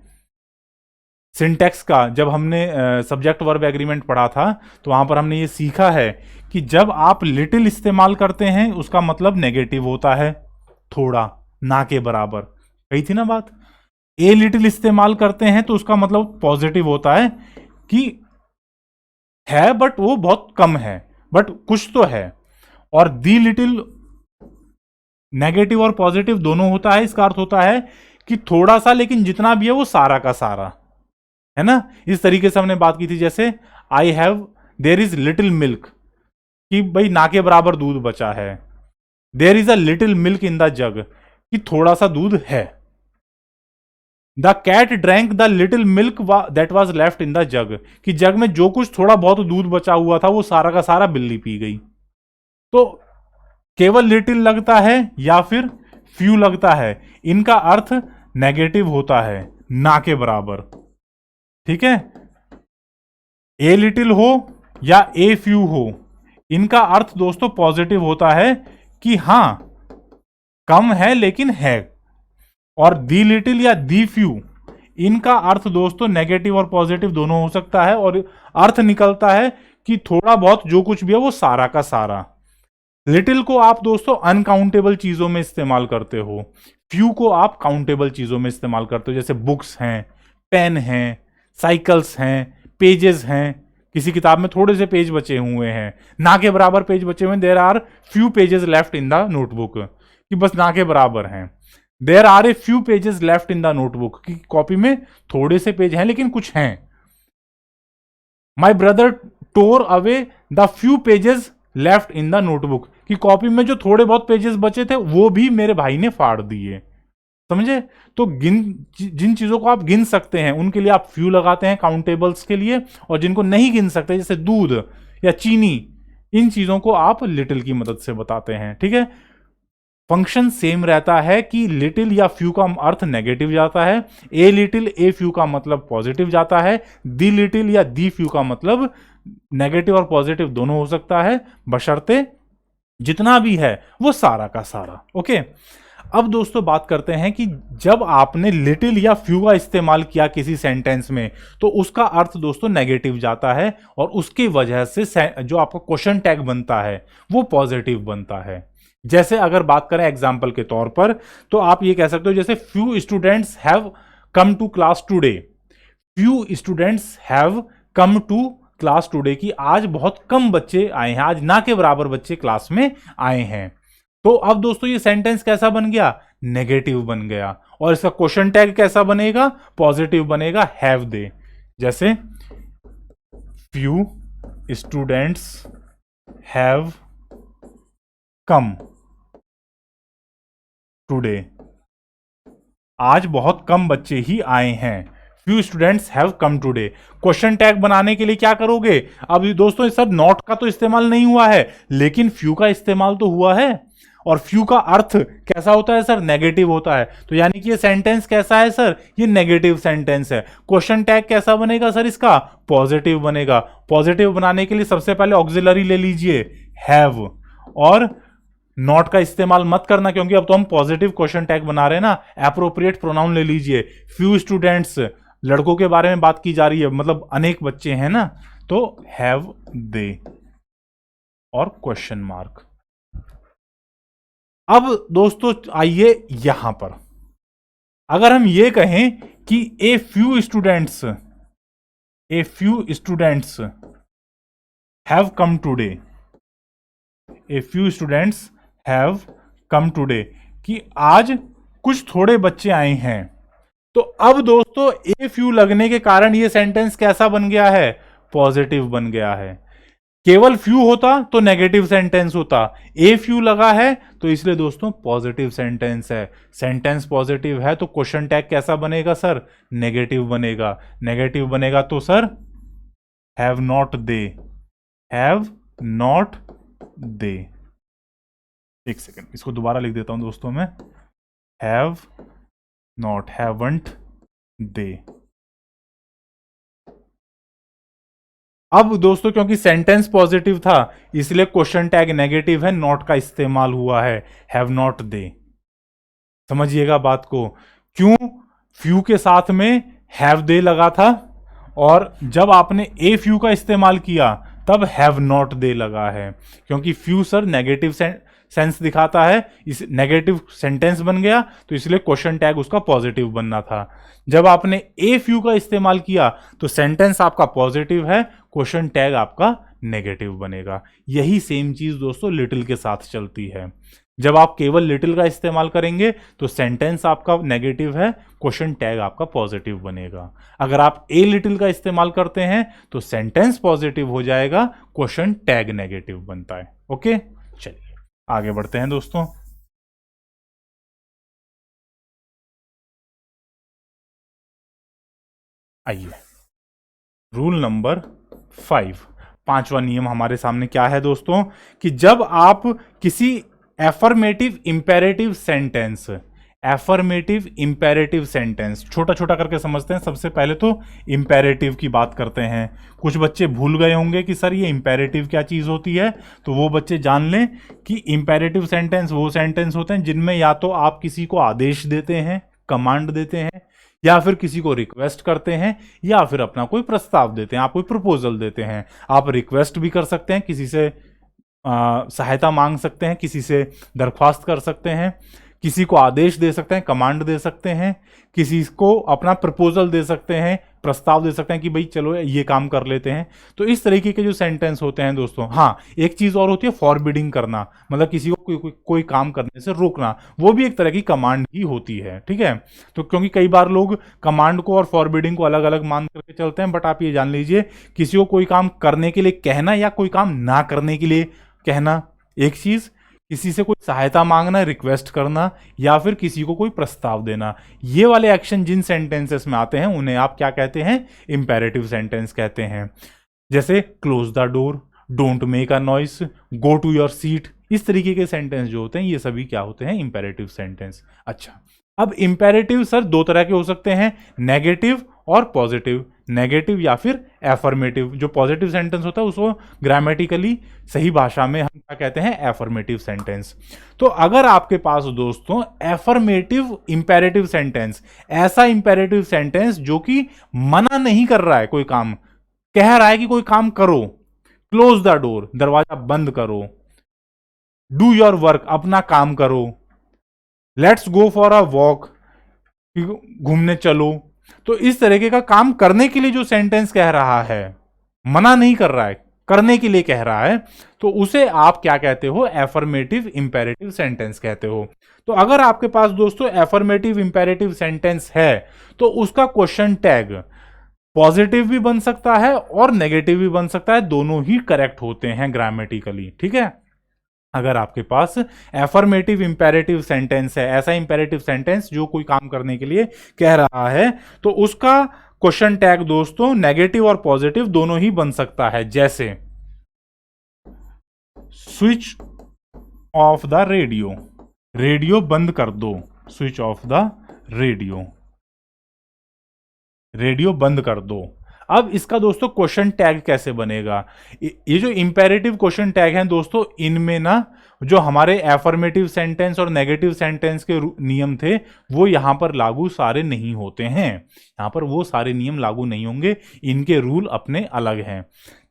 सिंटैक्स का जब हमने सब्जेक्ट वर्ब एग्रीमेंट पढ़ा था, तो वहां पर हमने ये सीखा है कि जब आप लिटिल इस्तेमाल करते हैं उसका मतलब नेगेटिव होता है, थोड़ा, ना के बराबर। कही थी ना बात? ए लिटिल इस्तेमाल करते हैं तो उसका मतलब पॉजिटिव होता है कि है बट वो बहुत कम है, बट कुछ तो है। और दी लिटिल नेगेटिव और पॉजिटिव दोनों होता है, इसका अर्थ होता है कि थोड़ा सा, लेकिन जितना भी है वो सारा का सारा है ना। इस तरीके से हमने बात की थी, जैसे I have there is little milk, कि भाई ना के बराबर दूध बचा है। There is a little milk in the jug, कि थोड़ा सा दूध है। The cat drank the little milk that was left in the jug, कि जग में जो कुछ थोड़ा बहुत दूध बचा हुआ था वो सारा का सारा बिल्ली पी गई। तो केवल लिटिल लगता है या फिर फ्यू लगता है, इनका अर्थ नेगेटिव होता है, ना के बराबर। ठीक है, ए लिटिल हो या ए फ्यू हो, इनका अर्थ दोस्तों पॉजिटिव होता है कि हां कम है लेकिन है। और दी लिटिल या दी फ्यू, इनका अर्थ दोस्तों नेगेटिव और पॉजिटिव दोनों हो सकता है, और अर्थ निकलता है कि थोड़ा बहुत जो कुछ भी है वो सारा का सारा। लिटिल को आप दोस्तों अनकाउंटेबल चीजों में इस्तेमाल करते हो, फ्यू को आप काउंटेबल चीजों में इस्तेमाल करते हो, जैसे बुक्स हैं, पेन हैं, साइकिल्स हैं, पेजेस हैं। किसी किताब में थोड़े से पेज बचे हुए हैं, ना के बराबर पेज बचे हुए हैं, there are few pages left in the notebook, कि बस ना के बराबर हैं। There are a few pages left in the notebook, की कॉपी में थोड़े से पेज हैं लेकिन कुछ हैं। My brother tore away the few pages left in the notebook, कि कॉपी में जो थोड़े बहुत पेजेस बचे थे वो भी मेरे भाई ने फाड़ दिए। समझे? तो जिन चीजों को आप गिन सकते हैं उनके लिए आप फ्यू लगाते हैं काउंटेबल्स के लिए, और जिनको नहीं गिन सकते जैसे दूध या चीनी, इन चीजों को आप लिटिल की मदद से बताते हैं। ठीक है, फंक्शन सेम रहता है कि लिटिल या फ्यू का अर्थ नेगेटिव जाता है, ए लिटिल ए फ्यू का मतलब पॉजिटिव जाता है, दी लिटिल या दी फ्यू का मतलब नेगेटिव और पॉजिटिव दोनों हो सकता है, बशर्ते जितना भी है वो सारा का सारा। ओके, अब दोस्तों बात करते हैं कि जब आपने लिटिल या फ्यू का इस्तेमाल किया किसी सेंटेंस में, तो उसका अर्थ दोस्तों नेगेटिव जाता है, और उसकी वजह से जो आपका क्वेश्चन टैग बनता है वो पॉजिटिव बनता है। जैसे अगर बात करें एग्जाम्पल के तौर पर, तो आप ये कह सकते हो जैसे few students have come to class today, few students have come to class today, की आज बहुत कम बच्चे आए हैं, आज ना के बराबर बच्चे क्लास में आए हैं। तो अब दोस्तों ये सेंटेंस कैसा बन गया? नेगेटिव बन गया। और इसका क्वेश्चन टैग कैसा बनेगा? पॉजिटिव बनेगा, हैव दे। जैसे few students have come today, आज बहुत कम बच्चे ही आए हैं। Few students have come today. Question tag बनाने के लिए क्या करोगे? अब दोस्तों सर नॉट का तो इस्तेमाल नहीं हुआ है, लेकिन फ्यू का इस्तेमाल तो हुआ है, और फ्यू का अर्थ कैसा होता है सर? नेगेटिव होता है। तो यानी कि ये सेंटेंस कैसा है सर? ये नेगेटिव सेंटेंस है। क्वेश्चन टैग कैसा बनेगा सर इसका? पॉजिटिव बनेगा। पॉजिटिव बनाने के लिए सबसे पहले ऑक्सिलरी ले लीजिए हैव, और नॉट का इस्तेमाल मत करना क्योंकि अब तो हम पॉजिटिव क्वेश्चन टैग बना रहे हैं ना। एप्रोप्रिएट प्रोनाउन ले लीजिए। फ्यू स्टूडेंट्स, लड़कों के बारे में बात की जा रही है, मतलब अनेक बच्चे हैं ना, तो हैव दे और क्वेश्चन मार्क। अब दोस्तों आइए यहां पर, अगर हम ये कहें कि a few students have come today, a few students have come today, कि आज कुछ थोड़े बच्चे आए हैं, तो अब दोस्तों ए फ्यू लगने के कारण ये सेंटेंस कैसा बन गया है? पॉजिटिव बन गया है। केवल फ्यू होता तो नेगेटिव सेंटेंस होता, ए फ्यू लगा है तो इसलिए दोस्तों पॉजिटिव सेंटेंस है। सेंटेंस पॉजिटिव है तो क्वेश्चन टैग कैसा बनेगा सर? नेगेटिव बनेगा। नेगेटिव बनेगा तो sir have not they, have not दे। एक सेकेंड, इसको दोबारा लिख देता हूं दोस्तों मैं, हैव नॉट, हैवंट दे। अब दोस्तों क्योंकि सेंटेंस पॉजिटिव था इसलिए क्वेश्चन टैग नेगेटिव है, नॉट का इस्तेमाल हुआ है, हैव नॉट दे। समझिएगा बात को, क्यों? फ्यू के साथ में हैव दे लगा था और जब आपने ए फ्यू का इस्तेमाल किया तब हैव नॉट दे लगा है, क्योंकि फ्यू सर नेगेटिव सेंस दिखाता है, इस नेगेटिव सेंटेंस बन गया तो इसलिए क्वेश्चन टैग उसका पॉजिटिव बनना था। जब आपने ए फ्यू का इस्तेमाल किया तो सेंटेंस आपका पॉजिटिव है, क्वेश्चन टैग आपका नेगेटिव बनेगा। यही सेम चीज दोस्तों लिटिल के साथ चलती है। जब आप केवल लिटिल का इस्तेमाल करेंगे तो सेंटेंस आपका नेगेटिव है, क्वेश्चन टैग आपका पॉजिटिव बनेगा। अगर आप ए लिटिल का इस्तेमाल करते हैं तो सेंटेंस पॉजिटिव हो जाएगा, क्वेश्चन टैग नेगेटिव बनता है। ओके, चलिए आगे बढ़ते हैं दोस्तों। आइए, रूल नंबर 5, पांचवा नियम हमारे सामने क्या है दोस्तों, कि जब आप किसी affirmative imperative sentence, affirmative imperative sentence छोटा छोटा करके समझते हैं। सबसे पहले तो इंपेरेटिव की बात करते हैं। कुछ बच्चे भूल गए होंगे कि सर ये इंपेरेटिव क्या चीज़ होती है, तो वो बच्चे जान लें कि इंपेरेटिव सेंटेंस वो सेंटेंस होते हैं जिनमें या तो आप किसी को आदेश देते हैं, कमांड देते हैं, या फिर किसी को रिक्वेस्ट करते हैं, या फिर अपना कोई प्रस्ताव देते हैं, आप कोई प्रपोजल देते हैं। आप रिक्वेस्ट भी कर सकते हैं, किसी से सहायता मांग सकते हैं, किसी से दरख्वास्त कर सकते हैं, किसी को आदेश दे सकते हैं, कमांड दे सकते हैं, किसी को अपना प्रपोजल दे सकते हैं, प्रस्ताव दे सकते हैं कि भाई चलो ये काम कर लेते हैं। तो इस तरीके के जो सेंटेंस होते हैं दोस्तों, हाँ एक चीज़ और होती है फॉरबिडिंग करना, मतलब किसी को कोई काम करने से रोकना, वो भी एक तरह की कमांड ही होती है। ठीक है, तो क्योंकि कई बार लोग कमांड को और फॉरबिडिंग को अलग अलग मान करके चलते हैं, बट आप ये जान लीजिए किसी को कोई काम करने के लिए कहना या कोई काम ना करने के लिए कहना एक चीज़, किसी से कोई सहायता मांगना, रिक्वेस्ट करना, या फिर किसी को कोई प्रस्ताव देना, ये वाले एक्शन जिन सेंटेंसेस में आते हैं उन्हें आप क्या कहते हैं? इंपेरेटिव सेंटेंस कहते हैं। जैसे close the door, don't make a noise, go to your seat, इस तरीके के सेंटेंस जो होते हैं ये सभी क्या होते हैं? Imperative sentence. अच्छा, अब इंपेरेटिव सर दो तरह के हो सकते हैं, नेगेटिव और पॉजिटिव। नेगेटिव या फिर एफर्मेटिव। जो पॉजिटिव सेंटेंस होता है उसको ग्रामेटिकली सही भाषा में हम क्या कहते हैं? Affirmative sentence. तो अगर आपके पास दोस्तों एफर्मेटिव इंपेरेटिव सेंटेंस, ऐसा इंपेरेटिव सेंटेंस जो कि मना नहीं कर रहा है कोई काम, कह रहा है कि कोई काम करो, क्लोज द डोर, दरवाजा बंद करो, डू योर वर्क, अपना काम करो, let's go for a walk, घूमने चलो, तो इस तरीके का काम करने के लिए जो सेंटेंस कह रहा है, मना नहीं कर रहा है, करने के लिए कह रहा है, तो उसे आप क्या कहते हो? एफर्मेटिव इंपेरेटिव सेंटेंस कहते हो। तो अगर आपके पास दोस्तों एफर्मेटिव इंपेरेटिव सेंटेंस है तो उसका क्वेश्चन टैग पॉजिटिव भी बन सकता है और नेगेटिव भी बन सकता है, दोनों ही करेक्ट होते हैं ग्रामेटिकली। ठीक है, अगर आपके पास एफर्मेटिव इंपेरेटिव सेंटेंस है, ऐसा इंपेरेटिव सेंटेंस जो कोई काम करने के लिए कह रहा है, तो उसका क्वेश्चन टैग दोस्तों नेगेटिव और पॉजिटिव दोनों ही बन सकता है। जैसे switch off the radio, radio बंद कर दो, switch off the radio, radio बंद कर दो। अब इसका दोस्तों क्वेश्चन टैग कैसे बनेगा? ये जो इंपेरेटिव क्वेश्चन टैग हैं दोस्तों, इनमें ना जो हमारे एफर्मेटिव सेंटेंस और नेगेटिव सेंटेंस के नियम थे वो यहां पर लागू सारे नहीं होते हैं, यहां पर वो सारे नियम लागू नहीं होंगे, इनके रूल अपने अलग हैं।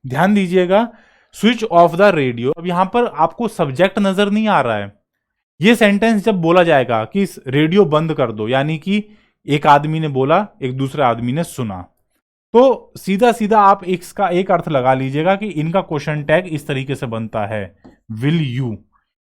ध्यान दीजिएगा, स्विच ऑफ द रेडियो, अब यहां पर आपको सब्जेक्ट नजर नहीं आ रहा है। ये सेंटेंस जब बोला जाएगा कि रेडियो बंद कर दो, यानी कि एक आदमी ने बोला, एक दूसरे आदमी ने सुना। तो सीधा सीधा आप इसका एक अर्थ लगा लीजिएगा कि इनका क्वेश्चन टैग इस तरीके से बनता है, विल यू।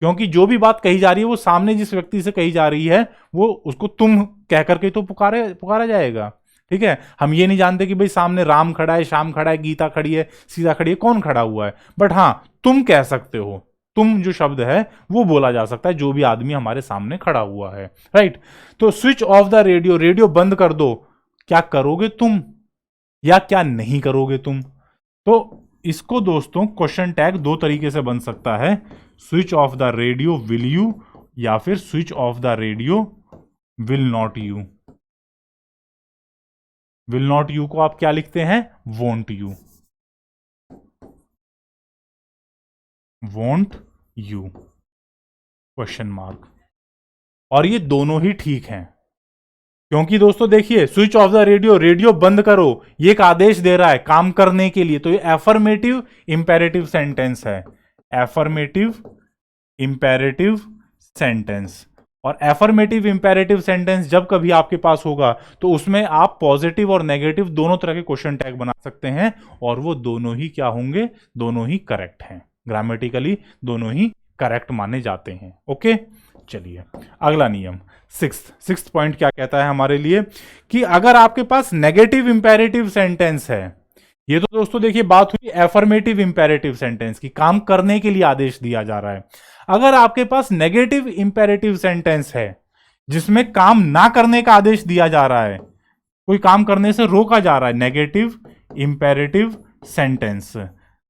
क्योंकि जो भी बात कही जा रही है वो सामने जिस व्यक्ति से कही जा रही है वो उसको तुम कह करके तो पुकारा जाएगा। ठीक है, हम ये नहीं जानते कि भाई सामने राम खड़ा है, श्याम खड़ा है, गीता खड़ी है, सीता खड़ी है, कौन खड़ा हुआ है, बट हाँ तुम कह सकते हो। तुम जो शब्द है वो बोला जा सकता है जो भी आदमी हमारे सामने खड़ा हुआ है, राइट। तो switch off the radio, radio बंद कर दो, क्या करोगे तुम या क्या नहीं करोगे तुम। तो इसको दोस्तों क्वेश्चन टैग दो तरीके से बन सकता है, switch off the radio will you, या फिर switch off the radio will not you. Will not you को आप क्या लिखते हैं, won't you, won't you question mark. और ये दोनों ही ठीक हैं, क्योंकि दोस्तों देखिए switch off the radio, radio बंद करो, ये एक आदेश दे रहा है काम करने के लिए, तो ये एफर्मेटिव इंपेरेटिव सेंटेंस है, एफर्मेटिव इंपेरेटिव सेंटेंस। और एफर्मेटिव इंपेरेटिव सेंटेंस जब कभी आपके पास होगा तो उसमें आप पॉजिटिव और नेगेटिव दोनों तरह के क्वेश्चन टैग बना सकते हैं, और वो दोनों ही क्या होंगे, दोनों ही करेक्ट हैं, ग्रामेटिकली दोनों ही करेक्ट माने जाते हैं। ओके, चलिए अगला नियम, सिक्स्थ पॉइंट क्या कहता है हमारे लिए, कि अगर आपके पास नेगेटिव इंपेरेटिव सेंटेंस है, ये तो दोस्तों देखिए बात हुई एफर्मेटिव इंपेरेटिव सेंटेंस की, काम करने के लिए आदेश दिया जा रहा है। अगर आपके पास नेगेटिव इंपेरेटिव सेंटेंस है जिसमें काम ना करने का आदेश दिया जा रहा है, कोई काम करने से रोका जा रहा है, नेगेटिव इंपेरेटिव सेंटेंस,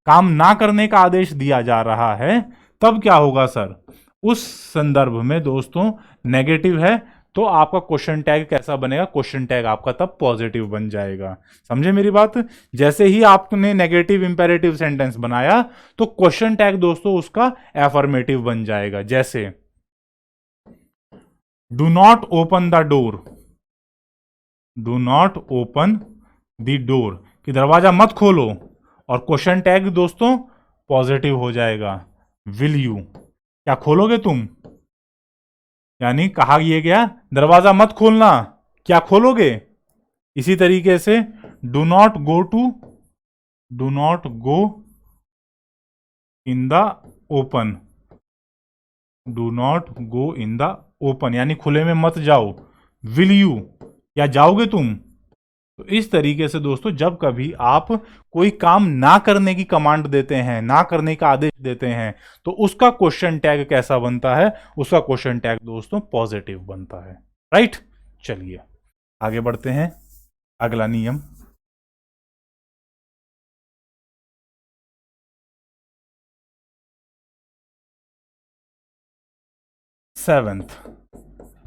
काम ना करने का आदेश दिया जा रहा है, तब क्या होगा सर, उस संदर्भ में दोस्तों नेगेटिव है तो आपका क्वेश्चन टैग कैसा बनेगा, क्वेश्चन टैग आपका तब पॉजिटिव बन जाएगा। समझे मेरी बात, जैसे ही आपने नेगेटिव इंपेरेटिव सेंटेंस बनाया तो क्वेश्चन टैग दोस्तों उसका एफर्मेटिव बन जाएगा। जैसे do not open the door, do not open the door, कि दरवाजा मत खोलो, और क्वेश्चन टैग दोस्तों पॉजिटिव हो जाएगा, विल यू, क्या खोलोगे तुम, यानी कहा यह गया दरवाजा मत खोलना, क्या खोलोगे। इसी तरीके से do not go to, do not go in the open, do not go in the open, यानी खुले में मत जाओ, विल यू, क्या जाओगे तुम। तो इस तरीके से दोस्तों जब कभी आप कोई काम ना करने की कमांड देते हैं, ना करने का आदेश देते हैं, तो उसका क्वेश्चन टैग कैसा बनता है, उसका क्वेश्चन टैग दोस्तों पॉजिटिव बनता है, राइट। चलिए आगे बढ़ते हैं, अगला नियम,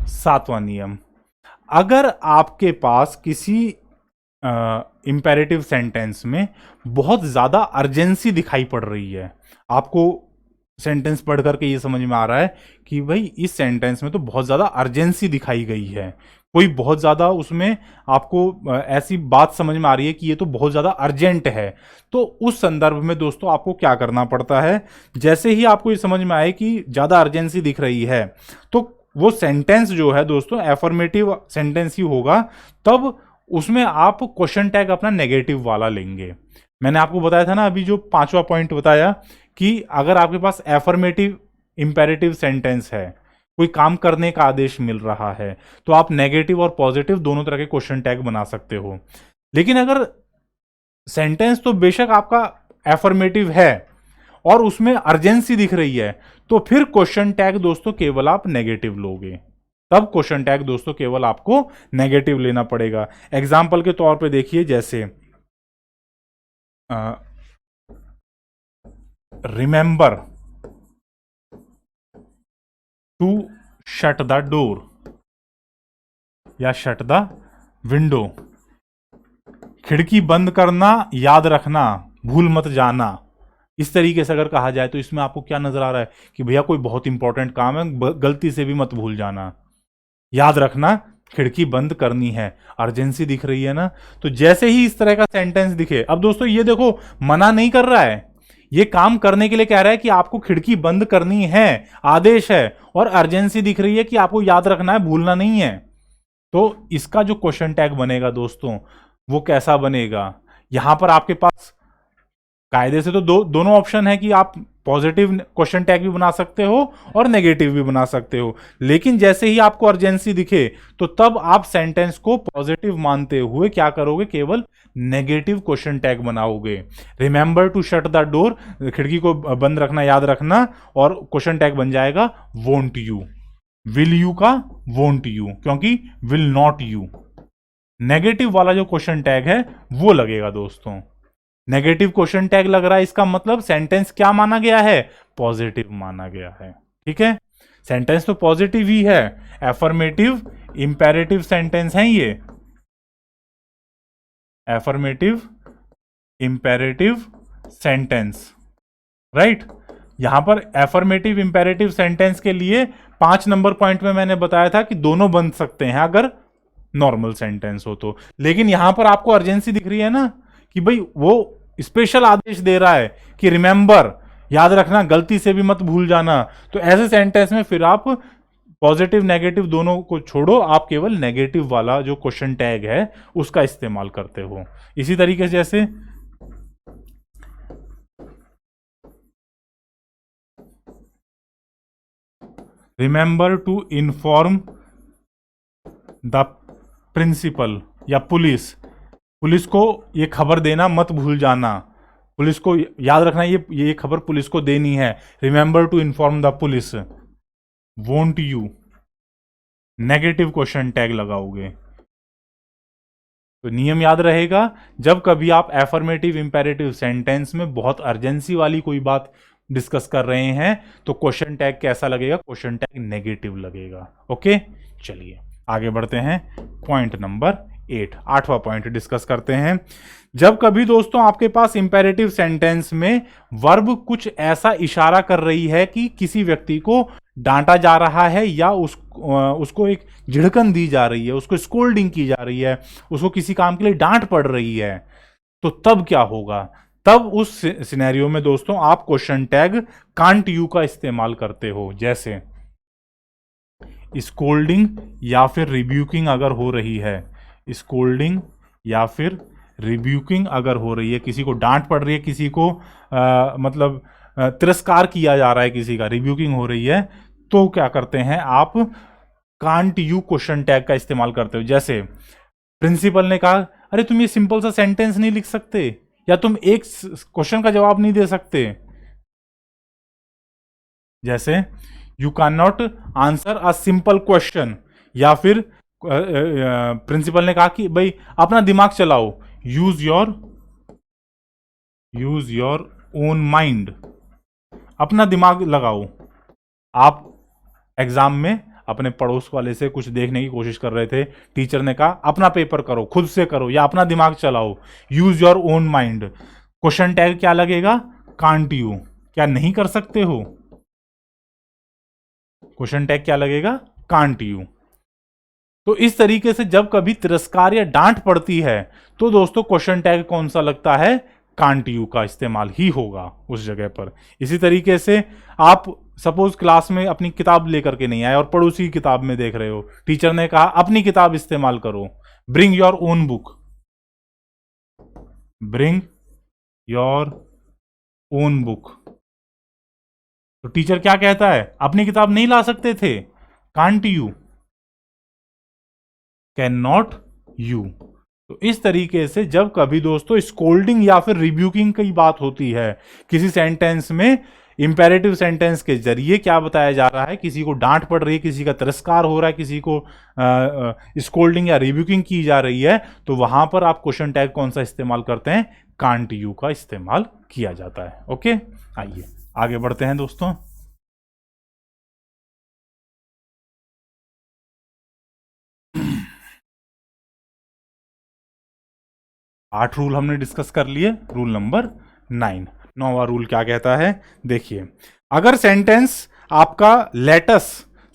सातवां नियम, अगर आपके पास किसी इंपेरेटिव सेंटेंस में बहुत ज्यादा अर्जेंसी दिखाई पड़ रही है, आपको सेंटेंस पढ़ करके ये समझ में आ रहा है कि भाई इस सेंटेंस में तो बहुत ज्यादा अर्जेंसी दिखाई गई है, कोई बहुत ज्यादा उसमें आपको ऐसी बात समझ में आ रही है कि ये तो बहुत ज्यादा अर्जेंट है, तो उस संदर्भ में दोस्तों आपको क्या करना पड़ता है, जैसे ही आपको ये समझ में आए कि ज्यादा अर्जेंसी दिख रही है तो वो सेंटेंस जो है दोस्तों एफर्मेटिव सेंटेंस ही होगा, तब उसमें आप क्वेश्चन टैग अपना नेगेटिव वाला लेंगे। मैंने आपको बताया था ना अभी जो पांचवा पॉइंट बताया कि अगर आपके पास एफर्मेटिव इंपेरेटिव सेंटेंस है, कोई काम करने का आदेश मिल रहा है, तो आप नेगेटिव और पॉजिटिव दोनों तरह के क्वेश्चन टैग बना सकते हो। लेकिन अगर सेंटेंस तो बेशक आपका एफर्मेटिव है और उसमें अर्जेंसी दिख रही है, तो फिर क्वेश्चन टैग दोस्तों केवल आप नेगेटिव लोगे, तब क्वेश्चन टैग दोस्तों केवल आपको नेगेटिव लेना पड़ेगा। एग्जाम्पल के तौर पे देखिए, जैसे remember to shut the door या शट द विंडो, खिड़की बंद करना याद रखना, भूल मत जाना। इस तरीके से अगर कहा जाए तो इसमें आपको क्या नजर आ रहा है कि भैया कोई बहुत इंपॉर्टेंट काम है, गलती से भी मत भूल जाना, याद रखना खिड़की बंद करनी है, अर्जेंसी दिख रही है ना। तो जैसे ही इस तरह का सेंटेंस दिखे, अब दोस्तों ये देखो मना नहीं कर रहा है, ये काम करने के लिए कह रहा है कि आपको खिड़की बंद करनी है, आदेश है, और अर्जेंसी दिख रही है कि आपको याद रखना है, भूलना नहीं है। तो इसका जो क्वेश्चन टैग बनेगा दोस्तों वो कैसा बनेगा, यहां पर आपके पास कायदे से तो दोनों ऑप्शन है कि आप पॉजिटिव क्वेश्चन टैग भी बना सकते हो और नेगेटिव भी बना सकते हो, लेकिन जैसे ही आपको अर्जेंसी दिखे तो तब आप सेंटेंस को पॉजिटिव मानते हुए क्या करोगे, केवल नेगेटिव क्वेश्चन टैग बनाओगे। Remember to shut the door, खिड़की को बंद रखना याद रखना, और क्वेश्चन टैग बन जाएगा वोंट यू। विल यू का वोंट यू, क्योंकि विल नॉट यू। नेगेटिव वाला जो क्वेश्चन टैग है वो लगेगा दोस्तों। नेगेटिव क्वेश्चन टैग लग रहा है, इसका मतलब सेंटेंस क्या माना गया है, पॉजिटिव माना गया है। ठीक है, सेंटेंस तो पॉजिटिव ही है, एफर्मेटिव इंपेरेटिव सेंटेंस है ये, एफर्मेटिव इंपेरेटिव सेंटेंस, राइट। यहां पर एफर्मेटिव इंपेरेटिव सेंटेंस के लिए 5 नंबर पॉइंट में मैंने बताया था कि दोनों बन सकते हैं अगर नॉर्मल सेंटेंस हो तो, लेकिन यहां पर आपको अर्जेंसी दिख रही है ना कि भाई वो स्पेशल आदेश दे रहा है कि रिमेंबर, याद रखना, गलती से भी मत भूल जाना। तो ऐसे सेंटेंस में फिर आप पॉजिटिव नेगेटिव दोनों को छोड़ो, आप केवल नेगेटिव वाला जो क्वेश्चन टैग है उसका इस्तेमाल करते हो। इसी तरीके से जैसे remember to inform the principal या पुलिस, पुलिस को ये खबर देना मत भूल जाना, पुलिस को याद रखना, ये खबर पुलिस को देनी है। Remember to inform the police, won't you, negative question tag लगाओगे। तो नियम याद रहेगा, जब कभी आप एफर्मेटिव इंपेरेटिव सेंटेंस में बहुत अर्जेंसी वाली कोई बात डिस्कस कर रहे हैं तो क्वेश्चन टैग कैसा लगेगा, क्वेश्चन टैग नेगेटिव लगेगा। ओके, चलिए आगे बढ़ते हैं। पॉइंट नंबर 8, 8वां पॉइंट डिस्कस करते हैं। जब कभी दोस्तों आपके पास इंपेरेटिव सेंटेंस में वर्ब कुछ ऐसा इशारा कर रही है कि किसी व्यक्ति को डांटा जा रहा है या उसको एक झिड़कन दी जा रही है, उसको स्कोल्डिंग की जा रही है, उसको किसी काम के लिए डांट पड़ रही है, तो तब क्या होगा, तब उस सिनेरियो में दोस्तों आप क्वेश्चन टैग कांट यू का इस्तेमाल करते हो। जैसे स्कोल्डिंग या फिर रिब्यूकिंग अगर हो रही है, स्कोल्डिंग या फिर रिब्यूकिंग अगर हो रही है, किसी को डांट पड़ रही है, किसी को मतलब तिरस्कार किया जा रहा है, किसी का रिब्यूकिंग हो रही है, तो क्या करते हैं आप कांट यू क्वेश्चन टैग का इस्तेमाल करते हो। जैसे प्रिंसिपल ने कहा, अरे तुम ये सिंपल सा सेंटेंस नहीं लिख सकते, या तुम एक क्वेश्चन का जवाब नहीं दे सकते। जैसे you can not answer a simple question, या फिर प्रिंसिपल ने कहा कि भाई अपना दिमाग चलाओ, यूज योर ओन माइंड, अपना दिमाग लगाओ। आप एग्जाम में अपने पड़ोस वाले से कुछ देखने की कोशिश कर रहे थे, टीचर ने कहा अपना पेपर करो, खुद से करो या अपना दिमाग चलाओ, use your own mind. Question tag क्या लगेगा, कांट यू, क्या नहीं कर सकते हो, क्वेश्चन टैग क्या लगेगा, कांट यू। तो इस तरीके से जब कभी तिरस्कार या डांट पड़ती है तो दोस्तों क्वेश्चन टैग कौन सा लगता है, कांट यू का इस्तेमाल ही होगा उस जगह पर। इसी तरीके से आप सपोज क्लास में अपनी किताब लेकर के नहीं आए और पड़ोसी की किताब में देख रहे हो, टीचर ने कहा अपनी किताब इस्तेमाल करो, bring your own book, bring your own book. तो टीचर क्या कहता है, अपनी किताब नहीं ला सकते थे, can't you, can not you. तो इस तरीके से जब कभी दोस्तों स्कोल्डिंग या फिर रिब्यूकिंग की बात होती है किसी सेंटेंस में, इंपेरेटिव सेंटेंस के जरिए क्या बताया जा रहा है, किसी को डांट पड़ रही है, किसी का तिरस्कार हो रहा है, किसी को स्कोल्डिंग या रिब्यूकिंग की जा रही है, तो वहां पर आप क्वेश्चन टैग कौन सा इस्तेमाल करते हैं, कांट यू का इस्तेमाल किया जाता है। ओके, आइए आगे बढ़ते हैं दोस्तों। 8 रूल हमने डिस्कस कर लिए। रूल नंबर 9, 9वां रूल क्या कहता है, देखिए, अगर सेंटेंस आपका लेटस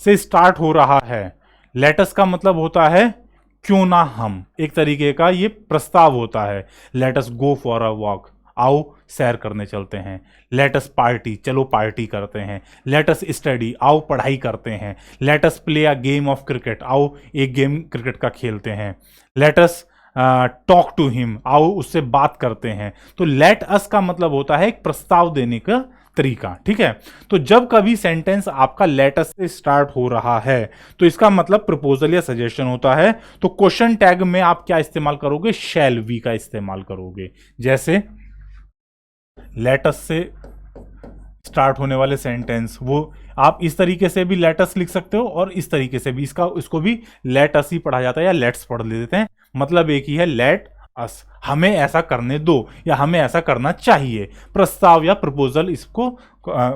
से स्टार्ट हो रहा है, लेटस का मतलब होता है क्यों ना हम, एक तरीके का ये प्रस्ताव होता है, let's go for a walk, आओ सैर करने चलते हैं। लेट अस पार्टी, चलो पार्टी करते हैं। लेट अस स्टडी, आओ पढ़ाई करते हैं। Let us play a game of cricket, आओ एक गेम क्रिकेट का खेलते हैं। Let us talk to him, आओ उससे बात करते हैं। तो लेट अस का मतलब होता है एक प्रस्ताव देने का तरीका, ठीक है। तो जब कभी सेंटेंस आपका लेट अस से स्टार्ट हो रहा है तो इसका मतलब प्रपोजल या सजेशन होता है। तो क्वेश्चन टैग में आप क्या इस्तेमाल करोगे? शैल वी का इस्तेमाल करोगे। जैसे लेट अस से स्टार्ट होने वाले सेंटेंस, वो आप इस तरीके से भी लेट अस लिख सकते हो और इस तरीके से भी, इसको भी लेट अस ही पढ़ा जाता है या लेट्स पढ़ लेते हैं, मतलब एक ही है, लेट अस, हमें ऐसा करने दो या हमें ऐसा करना चाहिए। प्रस्ताव या प्रपोजल इसको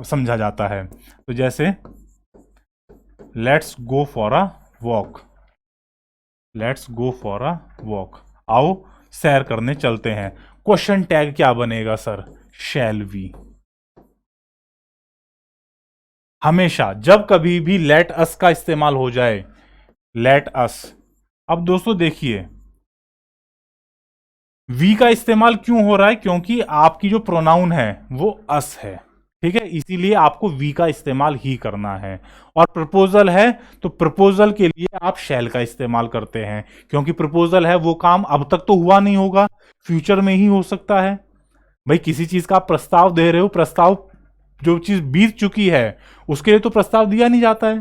समझा जाता है। तो जैसे let's go for a walk, let's go for a walk, आओ सैर करने चलते हैं। क्वेश्चन टैग क्या बनेगा सर? Shall we. हमेशा जब कभी भी लेट अस का इस्तेमाल हो जाए, लेट अस। अब दोस्तों देखिए, वी का इस्तेमाल क्यों हो रहा है? क्योंकि आपकी जो प्रोनाउन है वो अस है, ठीक है, इसीलिए आपको वी का इस्तेमाल ही करना है। और प्रपोजल है तो प्रपोजल के लिए आप शैल का इस्तेमाल करते हैं, क्योंकि प्रपोजल है वो काम अब तक तो हुआ नहीं होगा, फ्यूचर में ही हो सकता है। भाई किसी चीज का आप प्रस्ताव दे रहे हो, प्रस्ताव जो चीज बीत चुकी है उसके लिए तो प्रस्ताव दिया नहीं जाता है।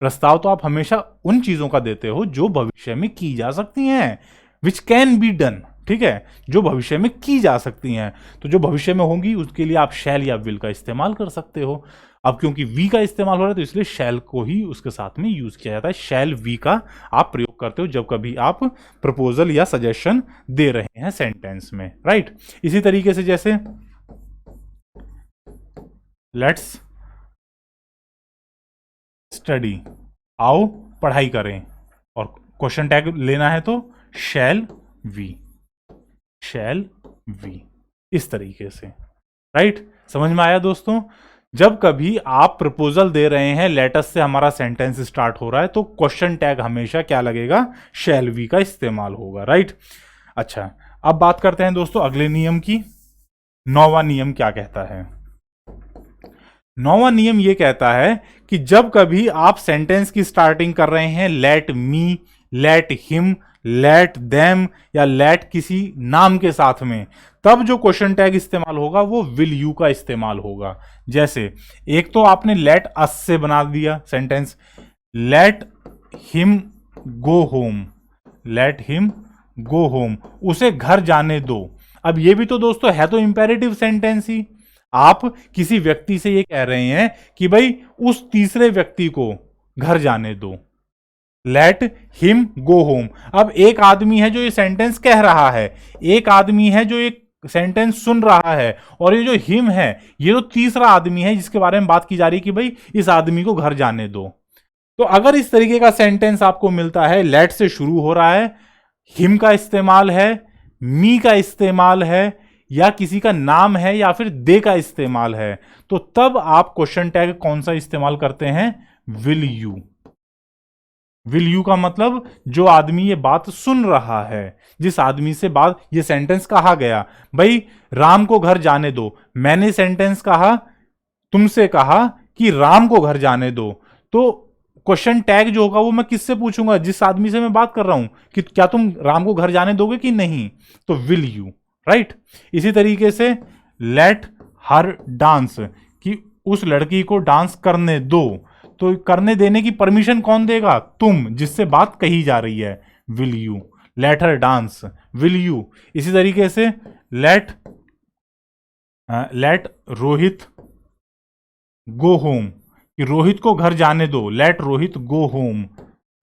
प्रस्ताव तो आप हमेशा उन चीजों का देते हो जो भविष्य में की जा सकती हैं, विच कैन बी डन, ठीक है, जो भविष्य में की जा सकती हैं। तो जो भविष्य में होंगी उसके लिए आप शैल या विल का इस्तेमाल कर सकते हो। अब क्योंकि वी का इस्तेमाल हो रहा है तो इसलिए शैल को ही उसके साथ में यूज किया जाता है। शैल वी का आप प्रयोग करते हो जब कभी आप प्रपोजल या सजेशन दे रहे हैं सेंटेंस में, राइट। इसी तरीके से जैसे लेट्स स्टडी, आओ पढ़ाई करें, और क्वेश्चन टैग लेना है तो शैल वी, शैल वी, इस तरीके से, राइट। समझ में आया दोस्तों? जब कभी आप प्रपोजल दे रहे हैं, लेटस से हमारा सेंटेंस स्टार्ट हो रहा है, तो क्वेश्चन टैग हमेशा क्या लगेगा? शैल वी का इस्तेमाल होगा, राइट। अच्छा, अब बात करते हैं दोस्तों अगले नियम की। 9वां नियम क्या कहता है? 9वां नियम यह कहता है कि जब कभी आप सेंटेंस की स्टार्टिंग कर रहे हैं let me, let him, let them या लेट किसी नाम के साथ में, तब जो क्वेश्चन टैग इस्तेमाल होगा वो विल यू का इस्तेमाल होगा। जैसे एक तो आपने लेट अस से बना दिया sentence, let him go home, let him go home, उसे घर जाने दो। अब ये भी तो दोस्तों है तो इंपेरेटिव सेंटेंस ही। आप किसी व्यक्ति से ये कह रहे हैं कि भाई उस तीसरे व्यक्ति को घर जाने दो, लेट हिम गो होम। अब एक आदमी है जो ये सेंटेंस कह रहा है, एक आदमी है जो एक सेंटेंस सुन रहा है, और ये जो हिम है ये तो तीसरा आदमी है जिसके बारे में बात की जा रही है कि भाई इस आदमी को घर जाने दो। तो अगर इस तरीके का सेंटेंस आपको मिलता है, लेट से शुरू हो रहा है, हिम का इस्तेमाल है, मी का इस्तेमाल है, या किसी का नाम है, या फिर दे का इस्तेमाल है, तो तब आप क्वेश्चन टैग कौन सा इस्तेमाल करते हैं? Will you. विल यू का मतलब जो आदमी ये बात सुन रहा है, जिस आदमी से बात, ये सेंटेंस कहा गया, भाई राम को घर जाने दो, मैंने सेंटेंस कहा, तुमसे कहा कि राम को घर जाने दो, तो क्वेश्चन टैग जो होगा वो मैं किससे पूछूंगा? जिस आदमी से मैं बात कर रहा हूं कि क्या तुम राम को घर जाने दोगे कि नहीं, तो विल यू, राइट। इसी तरीके से लेट हर डांस, कि उस लड़की को डांस करने दो, तो करने देने की परमिशन कौन देगा? तुम, जिससे बात कही जा रही है, will you. Let her dance, will you. इसी तरीके से लेट रोहित गो होम, कि रोहित को घर जाने दो, let Rohit go home,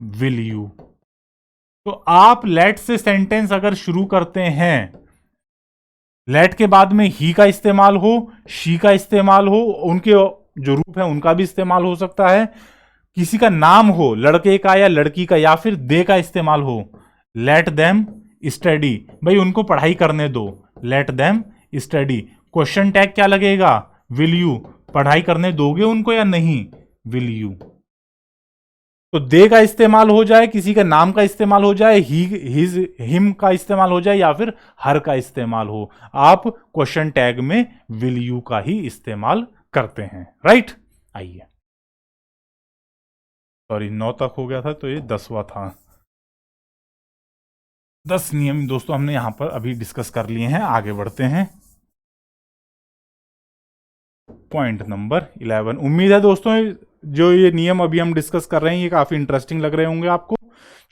will you. तो आप लेट से सेंटेंस अगर शुरू करते हैं, लेट के बाद में ही का इस्तेमाल हो, शी का इस्तेमाल हो, उनके जो रूप है उनका भी इस्तेमाल हो सकता है, किसी का नाम हो, लड़के का या लड़की का, या फिर दे का इस्तेमाल हो, लेट देम स्टडी, भाई उनको पढ़ाई करने दो, let them study. Question tag क्या लगेगा? Will you. पढ़ाई करने दोगे उनको या नहीं? Will you. तो दे का इस्तेमाल हो जाए, किसी का नाम का इस्तेमाल हो जाए, ही, हिज, हिम का इस्तेमाल हो जाए, या फिर हर का इस्तेमाल हो, आप क्वेश्चन टैग में विल यू का ही इस्तेमाल करते हैं। राइट, आइए, सॉरी 9 तक हो गया था तो ये 10वां था। 10 नियम दोस्तों हमने यहां पर अभी डिस्कस कर लिए हैं, आगे बढ़ते हैं। Point number 11। उम्मीद है दोस्तों जो ये नियम अभी हम डिस्कस कर रहे हैं ये काफी इंटरेस्टिंग लग रहे होंगे आपको।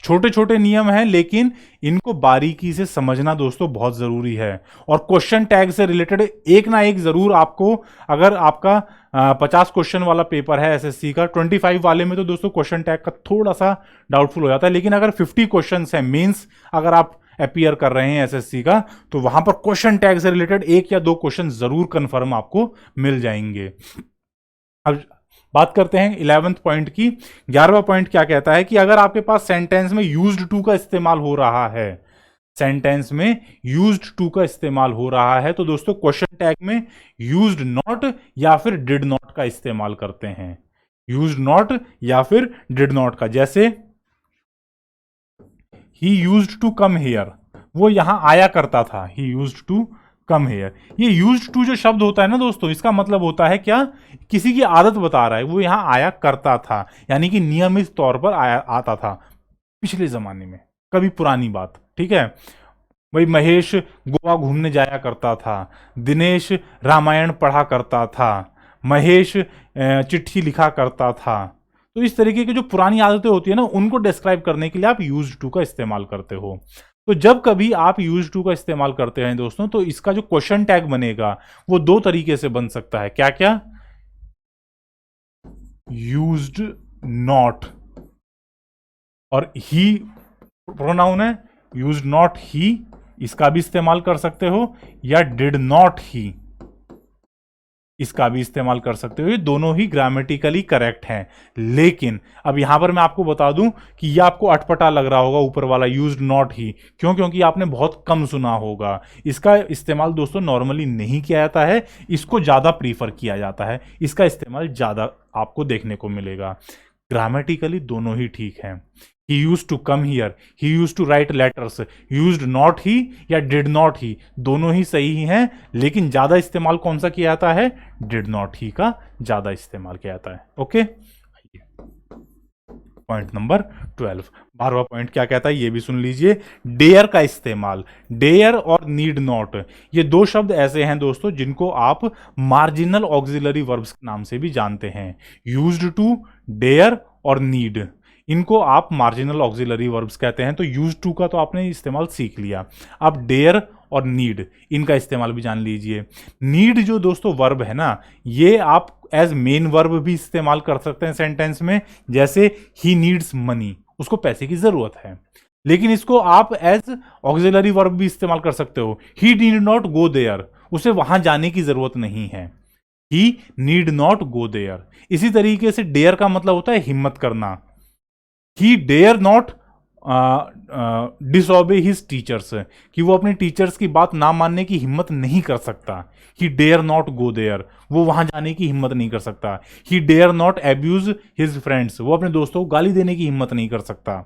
छोटे छोटे नियम हैं लेकिन इनको बारीकी से समझना दोस्तों बहुत जरूरी है। और क्वेश्चन टैग से रिलेटेड एक ना एक जरूर आपको, अगर आपका 50 क्वेश्चन वाला पेपर है एसएससी का, 25 वाले में तो दोस्तों क्वेश्चन टैग का थोड़ा सा डाउटफुल हो जाता है, लेकिन अगर 50 क्वेश्चन है मेंस अगर आप अपीयर कर रहे हैं एसएससी का, तो वहां पर क्वेश्चन टैग से रिलेटेड 1 या 2 क्वेश्चन जरूर कंफर्म आपको मिल जाएंगे। अब बात करते हैं 11th पॉइंट की। 11वां पॉइंट क्या कहता है कि अगर आपके पास सेंटेंस में यूज्ड टू का इस्तेमाल हो रहा है, सेंटेंस में यूज्ड टू का इस्तेमाल हो रहा है, तो दोस्तों क्वेश्चन टैग में यूज्ड नॉट या फिर डिड नॉट का इस्तेमाल करते हैं। यूज्ड नॉट या फिर डिड नॉट का, जैसे he used to come here, वो यहां आया करता था, he used to come here. ये यूज्ड टू जो शब्द होता है ना दोस्तों, इसका मतलब होता है क्या, किसी की आदत बता रहा है, वो यहां आया करता था, यानी कि नियमित तौर पर आया आता था पिछले जमाने में, कभी पुरानी बात। ठीक है भाई, महेश गोवा घूमने जाया करता था, दिनेश रामायण पढ़ा करता था, महेश चिट्ठी लिखा करता था। तो इस तरीके की जो पुरानी आदतें होती है ना, उनको डिस्क्राइब करने के लिए आप यूज्ड टू का इस्तेमाल करते हो। तो जब कभी आप यूज टू का इस्तेमाल करते हैं दोस्तों, तो इसका जो क्वेश्चन टैग बनेगा वो 2 तरीके से बन सकता है। क्या क्या? यूज्ड नॉट, और ही प्रोनाउन है, यूज्ड नॉट ही, इसका भी इस्तेमाल कर सकते हो, या डिड नॉट ही, इसका भी इस्तेमाल कर सकते हो। ये दोनों ही ग्रामेटिकली करेक्ट हैं। लेकिन अब यहां पर मैं आपको बता दूं कि ये आपको अटपटा लग रहा होगा ऊपर वाला यूज्ड नॉट ही, क्यों? क्योंकि आपने बहुत कम सुना होगा। इसका इस्तेमाल दोस्तों नॉर्मली नहीं किया जाता है, इसको ज्यादा प्रीफर किया जाता है, इसका इस्तेमाल ज्यादा आपको देखने को मिलेगा। ग्रामेटिकली दोनों ही ठीक हैं। He used to come here, he used to write letters, used not he या did not he, दोनों ही सही हैं, लेकिन ज्यादा इस्तेमाल कौन सा किया जाता है? did not he का ज्यादा इस्तेमाल किया जाता है। Okay, point number 12। 12वां पॉइंट क्या कहता है ये भी सुन लीजिए। डेयर का इस्तेमाल, डेयर और नीड नॉट, ये 2 शब्द ऐसे हैं दोस्तों जिनको आप मार्जिनल ऑक्सिलरी वर्ब्स के नाम से भी जानते हैं। यूज्ड टू, डेयर और नीड, इनको आप मार्जिनल ऑक्सिलरी वर्ब्स कहते हैं। तो यूज टू का तो आपने इस्तेमाल सीख लिया, अब डेयर और नीड इनका इस्तेमाल भी जान लीजिए। नीड जो दोस्तों वर्ब है ना, ये आप एज मेन वर्ब भी इस्तेमाल कर सकते हैं सेंटेंस में, जैसे ही नीड्स मनी, उसको पैसे की जरूरत है। लेकिन इसको आप एज ऑक्सिलरी वर्ब भी इस्तेमाल कर सकते हो। ही नीड नॉट गो देयर, उसे वहां जाने की जरूरत नहीं है। He need not go there. इसी तरीके से डेयर का मतलब होता है हिम्मत करना। He dare not disobey his teachers, कि वो अपने टीचर्स की बात ना मानने की हिम्मत नहीं कर सकता। He dare not go there, वो वहां जाने की हिम्मत नहीं कर सकता। He dare not abuse his friends, वो अपने दोस्तों को गाली देने की हिम्मत नहीं कर सकता।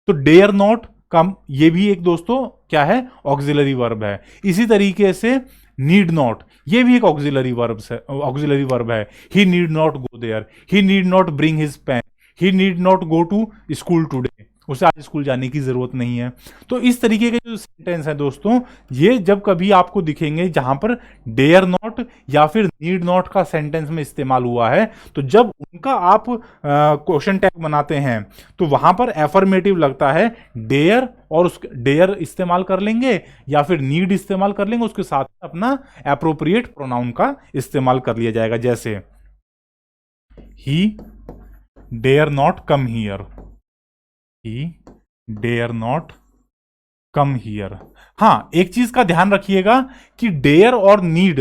तो डेयर नॉट का ये भी एक दोस्तों क्या है? ऑक्सिलरी वर्ब है। इसी तरीके से नीड नॉट, ये भी एक ऑक्सिलरी वर्ब है। He need not go there, he need not bring his pen, he need not go to school today, उसे आज स्कूल जाने की जरूरत नहीं है। तो इस तरीके के जो सेंटेंस है दोस्तों, ये जब कभी आपको दिखेंगे जहां पर डेयर नॉट या फिर नीड नॉट का सेंटेंस में इस्तेमाल हुआ है, तो जब उनका आप क्वेश्चन टैग बनाते हैं तो वहां पर एफर्मेटिव लगता है डेयर, और उस डेयर इस्तेमाल कर लेंगे या फिर नीड इस्तेमाल कर लेंगे, उसके साथ अपना एप्रोप्रिएट प्रोनाउन का इस्तेमाल कर लिया जाएगा। जैसे he dare not come here, he dare not come here. हाँ, एक चीज का ध्यान रखिएगा कि डेयर और नीड,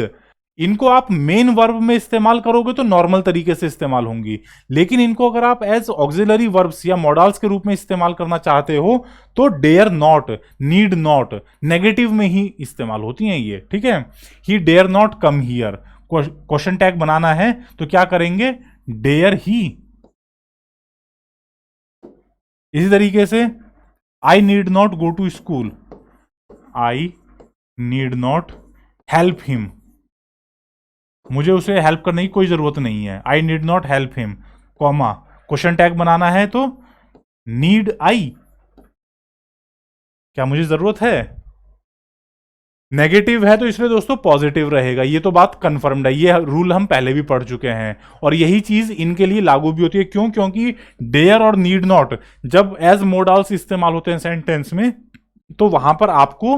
इनको आप मेन वर्ब में इस्तेमाल करोगे तो नॉर्मल तरीके से इस्तेमाल होंगी, लेकिन इनको अगर आप एज ऑक्सिलरी वर्ब्स या मॉडल्स के रूप में इस्तेमाल करना चाहते हो तो dare not, need not negative में ही इस्तेमाल होती हैं ये। ठीक है, he dare not come here, question tag बनाना है तो क्या करेंगे? डेयर ही इसी तरीके से I need not go to school, I need not help him, मुझे उसे हेल्प करने की कोई जरूरत नहीं है, I need not help him, comma, question tag बनाना है तो नीड आई, क्या मुझे जरूरत है? नेगेटिव है तो इसलिए दोस्तों पॉजिटिव रहेगा, ये तो बात कंफर्म्ड है, ये रूल हम पहले भी पढ़ चुके हैं और यही चीज इनके लिए लागू भी होती है। क्यों? क्योंकि डेयर और नीड नॉट जब एज मोडाल्स इस्तेमाल होते हैं सेंटेंस में तो वहां पर आपको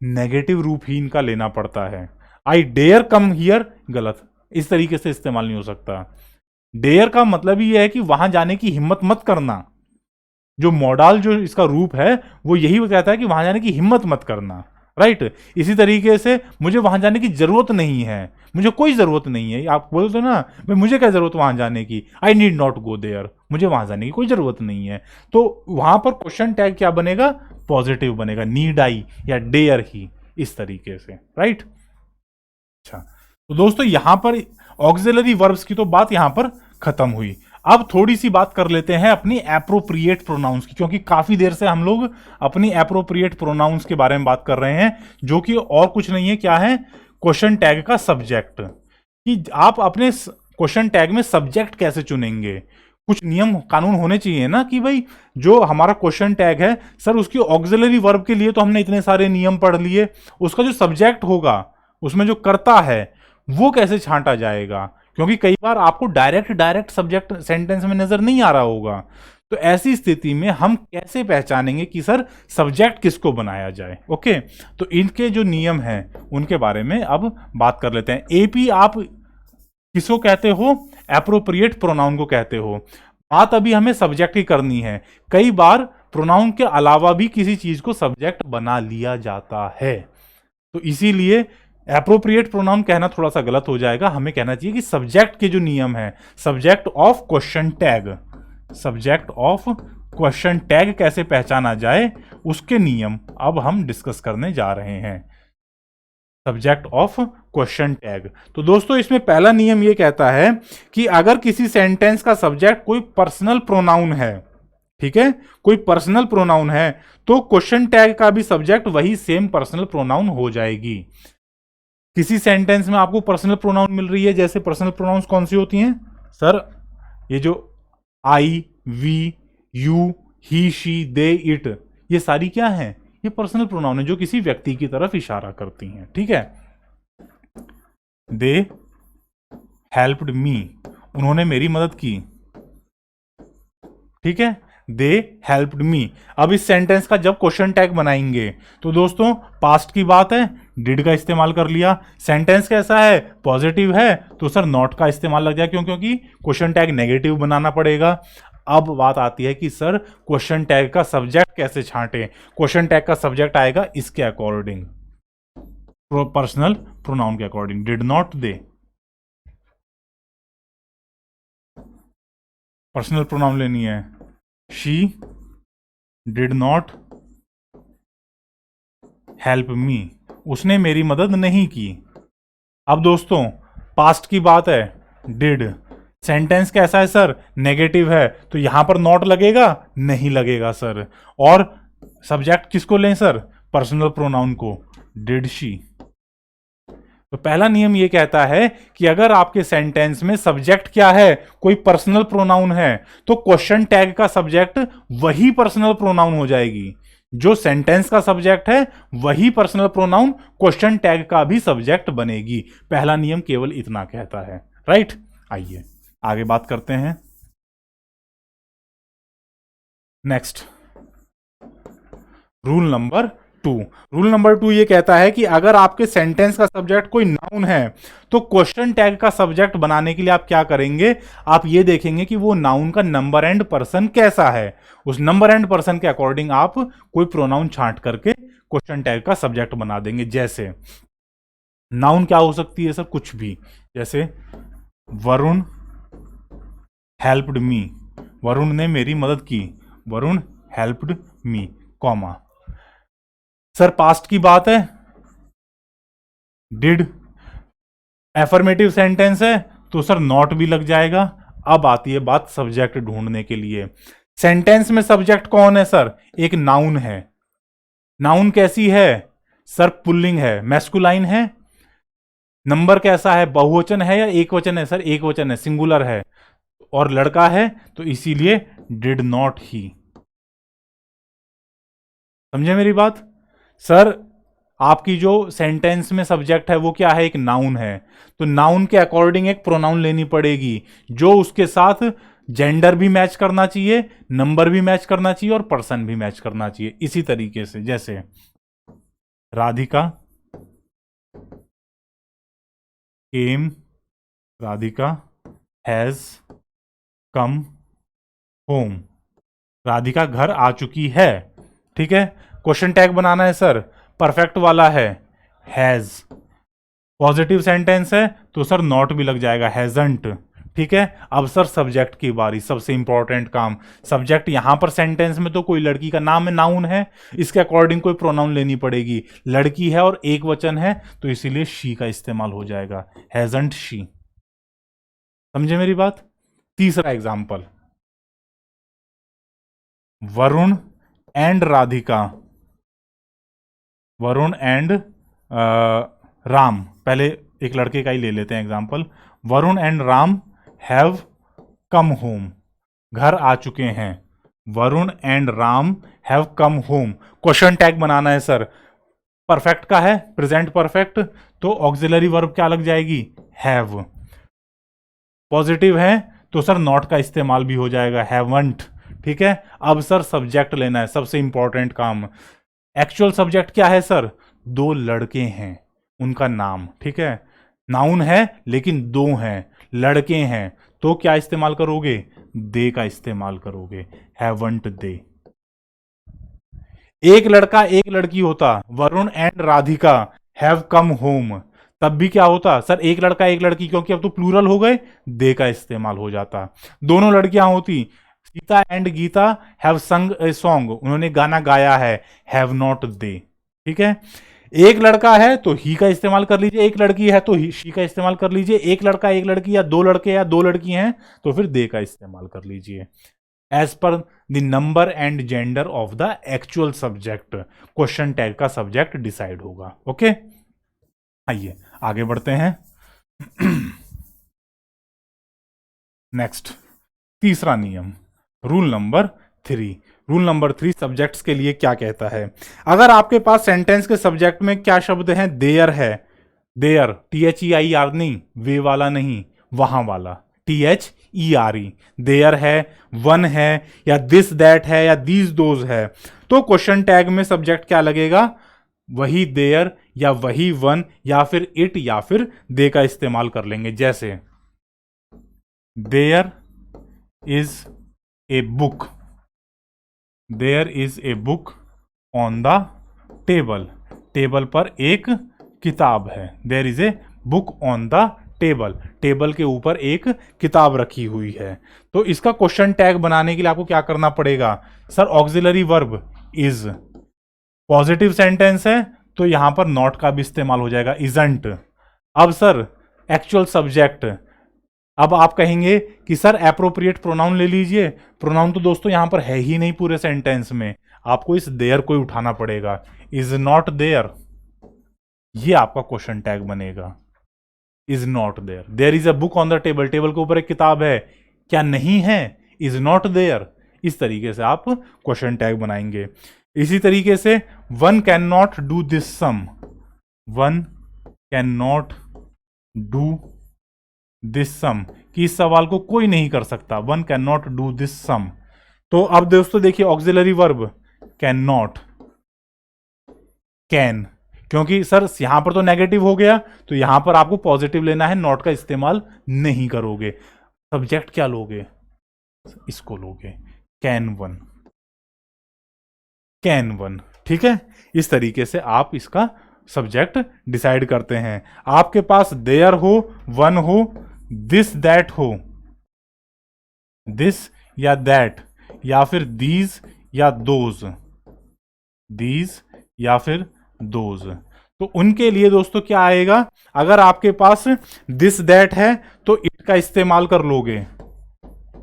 नेगेटिव रूप ही इनका लेना पड़ता है। आई डेयर कम हियर गलत, इस तरीके से इस्तेमाल नहीं हो सकता। डेयर का मतलब ही है कि वहां जाने की हिम्मत मत करना, जो मॉडल जो इसका रूप है वो यही कहता है कि वहां जाने की हिम्मत मत करना, राइट। इसी तरीके से मुझे वहां जाने की जरूरत नहीं है, मुझे कोई जरूरत नहीं है, आप बोल दो ना भाई मुझे क्या जरूरत वहां जाने की, I need not go there, मुझे वहां जाने की कोई जरूरत नहीं है, तो वहां पर क्वेश्चन टैग क्या बनेगा? पॉजिटिव बनेगा, नीड आई या डेयर ही, इस तरीके से, राइट। अच्छा, तो दोस्तों यहां पर ऑक्सिलरी वर्ब्स की तो बात यहां पर खत्म हुई। अब थोड़ी सी बात कर लेते हैं अपनी एप्रोप्रिएट प्रोनाउंस की, क्योंकि काफी देर से हम लोग अपनी एप्रोप्रिएट प्रोनाउंस के बारे में बात कर रहे हैं, जो कि और कुछ नहीं है, क्या है? क्वेश्चन टैग का सब्जेक्ट, कि आप अपने क्वेश्चन टैग में सब्जेक्ट कैसे चुनेंगे। कुछ नियम कानून होने चाहिए ना कि भाई जो हमारा क्वेश्चन टैग है सर उसकी ऑक्सिलरी वर्ब के लिए तो हमने इतने सारे नियम पढ़ लिए, उसका जो सब्जेक्ट होगा उसमें जो करता है वो कैसे छांटा जाएगा, क्योंकि कई बार आपको डायरेक्ट सब्जेक्ट सेंटेंस में नजर नहीं आ रहा होगा, तो ऐसी स्थिति में हम कैसे पहचानेंगे कि सर सब्जेक्ट किसको बनाया जाए। ओके, तो इनके जो नियम हैं उनके बारे में अब बात कर लेते हैं। एपी आप किसको कहते हो? एप्रोप्रिएट प्रोनाउन को कहते हो। बात अभी हमें सब्जेक्ट की करनी है, कई बार प्रोनाउन के अलावा भी किसी चीज को सब्जेक्ट बना लिया जाता है, तो इसीलिए एप्रोप्रिएट प्रोनाउन कहना थोड़ा सा गलत हो जाएगा, हमें कहना चाहिए कि सब्जेक्ट के जो नियम है, subject of question tag, subject of question tag कैसे पहचाना जाए उसके नियम अब हम डिस्कस करने जा रहे हैं। सब्जेक्ट ऑफ क्वेश्चन टैग, तो दोस्तों इसमें पहला नियम यह कहता है कि अगर किसी सेंटेंस का सब्जेक्ट कोई पर्सनल प्रोनाउन है, ठीक है, कोई पर्सनल प्रोनाउन है, तो क्वेश्चन टैग का भी सब्जेक्ट वही सेम पर्सनल प्रोनाउन हो जाएगी। किसी सेंटेंस में आपको पर्सनल प्रोनाउन मिल रही है, जैसे पर्सनल प्रोनाउंस कौन सी होती हैं सर? ये जो I, we, you, he, she, they, it, ये सारी क्या है? ये पर्सनल प्रोनाउन है जो किसी व्यक्ति की तरफ इशारा करती हैं, ठीक है। दे हेल्प्ड मी, उन्होंने मेरी मदद की, ठीक है, दे हेल्प्ड मी। अब इस सेंटेंस का जब क्वेश्चन टैग बनाएंगे तो दोस्तों पास्ट की बात है, डिड का इस्तेमाल कर लिया, सेंटेंस कैसा है? पॉजिटिव है, तो सर नॉट का इस्तेमाल लग जाए, क्यों? क्योंकि क्वेश्चन टैग नेगेटिव बनाना पड़ेगा। अब बात आती है कि सर क्वेश्चन टैग का सब्जेक्ट कैसे छांटे? क्वेश्चन टैग का सब्जेक्ट आएगा इसके अकॉर्डिंग, पर्सनल प्रोनाउन के according, did not they, personal pronoun लेनी है, she did not help me, उसने मेरी मदद नहीं की। अब दोस्तों पास्ट की बात है, डिड, सेंटेंस कैसा है सर? नेगेटिव है, तो यहां पर नॉट लगेगा? नहीं लगेगा सर। और सब्जेक्ट किसको लें सर? पर्सनल प्रोनाउन को, डिड शी। तो पहला नियम यह कहता है कि अगर आपके सेंटेंस में सब्जेक्ट क्या है? कोई पर्सनल प्रोनाउन है, तो क्वेश्चन टैग का सब्जेक्ट वही पर्सनल प्रोनाउन हो जाएगी। जो सेंटेंस का सब्जेक्ट है वही पर्सनल प्रोनाउन क्वेश्चन टैग का भी सब्जेक्ट बनेगी। पहला नियम केवल इतना कहता है, राइट। आइए आगे बात करते हैं। Next, rule number 2। Rule number 2 ये कहता है कि अगर आपके सेंटेंस का सब्जेक्ट कोई नाउन है तो क्वेश्चन टैग का सब्जेक्ट बनाने के लिए आप क्या करेंगे? आप ये देखेंगे कि वो नाउन का नंबर एंड पर्सन कैसा है, उस नंबर एंड पर्सन के अकॉर्डिंग आप कोई प्रोनाउन छांट करके क्वेश्चन टैग का सब्जेक्ट बना देंगे। जैसे नाउन क्या हो सकती है सर? कुछ भी, जैसे वरुण हेल्प्ड मी, वरुण ने मेरी मदद की, Varun helped me, comma. Sir past की बात है, डिड, एफर्मेटिव सेंटेंस है तो सर नॉट भी लग जाएगा। अब आती है बात सब्जेक्ट ढूंढने के लिए। सेंटेंस में सब्जेक्ट कौन है सर? एक नाउन है। नाउन कैसी है सर? पुल्लिंग है, मैस्कुलाइन है। नंबर कैसा है? बहुवचन है या एक वचन है सर? एक वचन है, सिंगुलर है, और लड़का है तो इसीलिए डिड नॉट ही। समझे मेरी बात? सर आपकी जो सेंटेंस में सब्जेक्ट है वो क्या है? एक नाउन है, तो नाउन के अकॉर्डिंग एक प्रोनाउन लेनी पड़ेगी जो उसके साथ जेंडर भी मैच करना चाहिए, नंबर भी मैच करना चाहिए और पर्सन भी मैच करना चाहिए। इसी तरीके से जैसे Radhika came, Radhika has come home, Radhika घर आ चुकी है। ठीक है, क्वेश्चन टैग बनाना है सर, परफेक्ट वाला है, हैज। पॉजिटिव सेंटेंस है तो सर नॉट भी लग जाएगा, हैजंट। ठीक है, अब सर सब्जेक्ट की बारी, सबसे इंपॉर्टेंट काम। सब्जेक्ट यहां पर सेंटेंस में तो कोई लड़की का नाम है, नाउन है, इसके अकॉर्डिंग कोई प्रोनाउन लेनी पड़ेगी। लड़की है और एक वचन है तो इसीलिए शी का इस्तेमाल हो जाएगा, हैजंट शी। समझे मेरी बात? तीसरा example, Varun and Radhika, Varun and Ram, पहले एक लड़के का ही ले लेते हैं example. Varun and Ram have come home, घर आ चुके हैं। Varun and Ram have come home. Question tag बनाना है सर, परफेक्ट का है, प्रेजेंट परफेक्ट, तो ऑक्सिलरी वर्ब क्या लग जाएगी? हैव। पॉजिटिव है तो सर नॉट का इस्तेमाल भी हो जाएगा, हैवंट। ठीक है, अब सर सब्जेक्ट लेना है, सबसे इंपॉर्टेंट काम। एक्चुअल सब्जेक्ट क्या है सर? दो लड़के हैं, उनका नाम। ठीक है, नाउन है लेकिन दो हैं, लड़के हैं, तो क्या इस्तेमाल करोगे? दे का इस्तेमाल करोगे, हैवंट दे। एक लड़का एक लड़की होता, Varun and Radhika have come home, तब भी क्या होता सर? एक लड़का एक लड़की, क्योंकि अब तो प्लूरल हो गए, दे का इस्तेमाल हो जाता। दोनों लड़कियां होती, सीता एंड गीता हैव संग ए सॉन्ग, उन्होंने गाना गाया है, हैव नॉट दे। ठीक है, एक लड़का है तो ही का इस्तेमाल कर लीजिए, एक लड़की है तो ही शी का इस्तेमाल कर लीजिए, एक लड़का एक लड़की या दो लड़के या दो लड़की हैं तो फिर दे का इस्तेमाल कर लीजिए, as per the number and gender of the actual subject. Question tag का सब्जेक्ट डिसाइड होगा। ओके, आइए आगे बढ़ते हैं। नेक्स्ट, तीसरा नियम, rule number 3। Rule number 3 subjects के लिए क्या कहता है? अगर आपके पास सेंटेंस के सब्जेक्ट में क्या शब्द है? देयर है, देयर, THEIR नहीं, वे वाला नहीं, वहां वाला, THERE। देयर है, वन है, या दिस दैट है, या दीज दोज है, तो क्वेश्चन टैग में सब्जेक्ट क्या लगेगा? वही देयर या वही वन या फिर इट या फिर दे का इस्तेमाल कर लेंगे। जैसे there is a book, there is a book on the table, table पर एक किताब है। There is a book on the table, table के ऊपर एक किताब रखी हुई है। तो इसका क्वेश्चन टैग बनाने के लिए आपको क्या करना पड़ेगा? Sir auxiliary verb is, positive sentence है तो यहां पर नॉट का भी इस्तेमाल हो जाएगा, इजंट। अब सर एक्चुअल सब्जेक्ट, अब आप कहेंगे कि सर एप्रोप्रिएट प्रोनाउन ले लीजिए। प्रोनाउन तो दोस्तों यहां पर है ही नहीं पूरे सेंटेंस में, आपको इस देयर को ही उठाना पड़ेगा। इज नॉट देयर, ये आपका क्वेश्चन टैग बनेगा, is not there. There is a book on the table, table के ऊपर एक किताब है, क्या नहीं है? Is not there. इस तरीके से आप क्वेश्चन टैग बनाएंगे। इसी तरीके से one can not do this sum, one can not do this sum, कि इस सवाल को कोई नहीं कर सकता, one can not do this sum. तो अब दोस्तों देखिए auxiliary verb can not, can, क्योंकि सर यहां पर तो नेगेटिव हो गया तो यहां पर आपको पॉजिटिव लेना है, नॉट का इस्तेमाल नहीं करोगे। सब्जेक्ट क्या लोगे? इसको लोगे, कैन वन, कैन वन। ठीक है, इस तरीके से आप इसका सब्जेक्ट डिसाइड करते हैं। आपके पास देयर हो, वन हो, दिस दैट हो, दिस या दैट, या फिर दीज या दोज, दीज या फिर दोज, तो उनके लिए दोस्तों क्या आएगा? अगर आपके पास दिस दैट है तो इट का इस्तेमाल कर लोगे,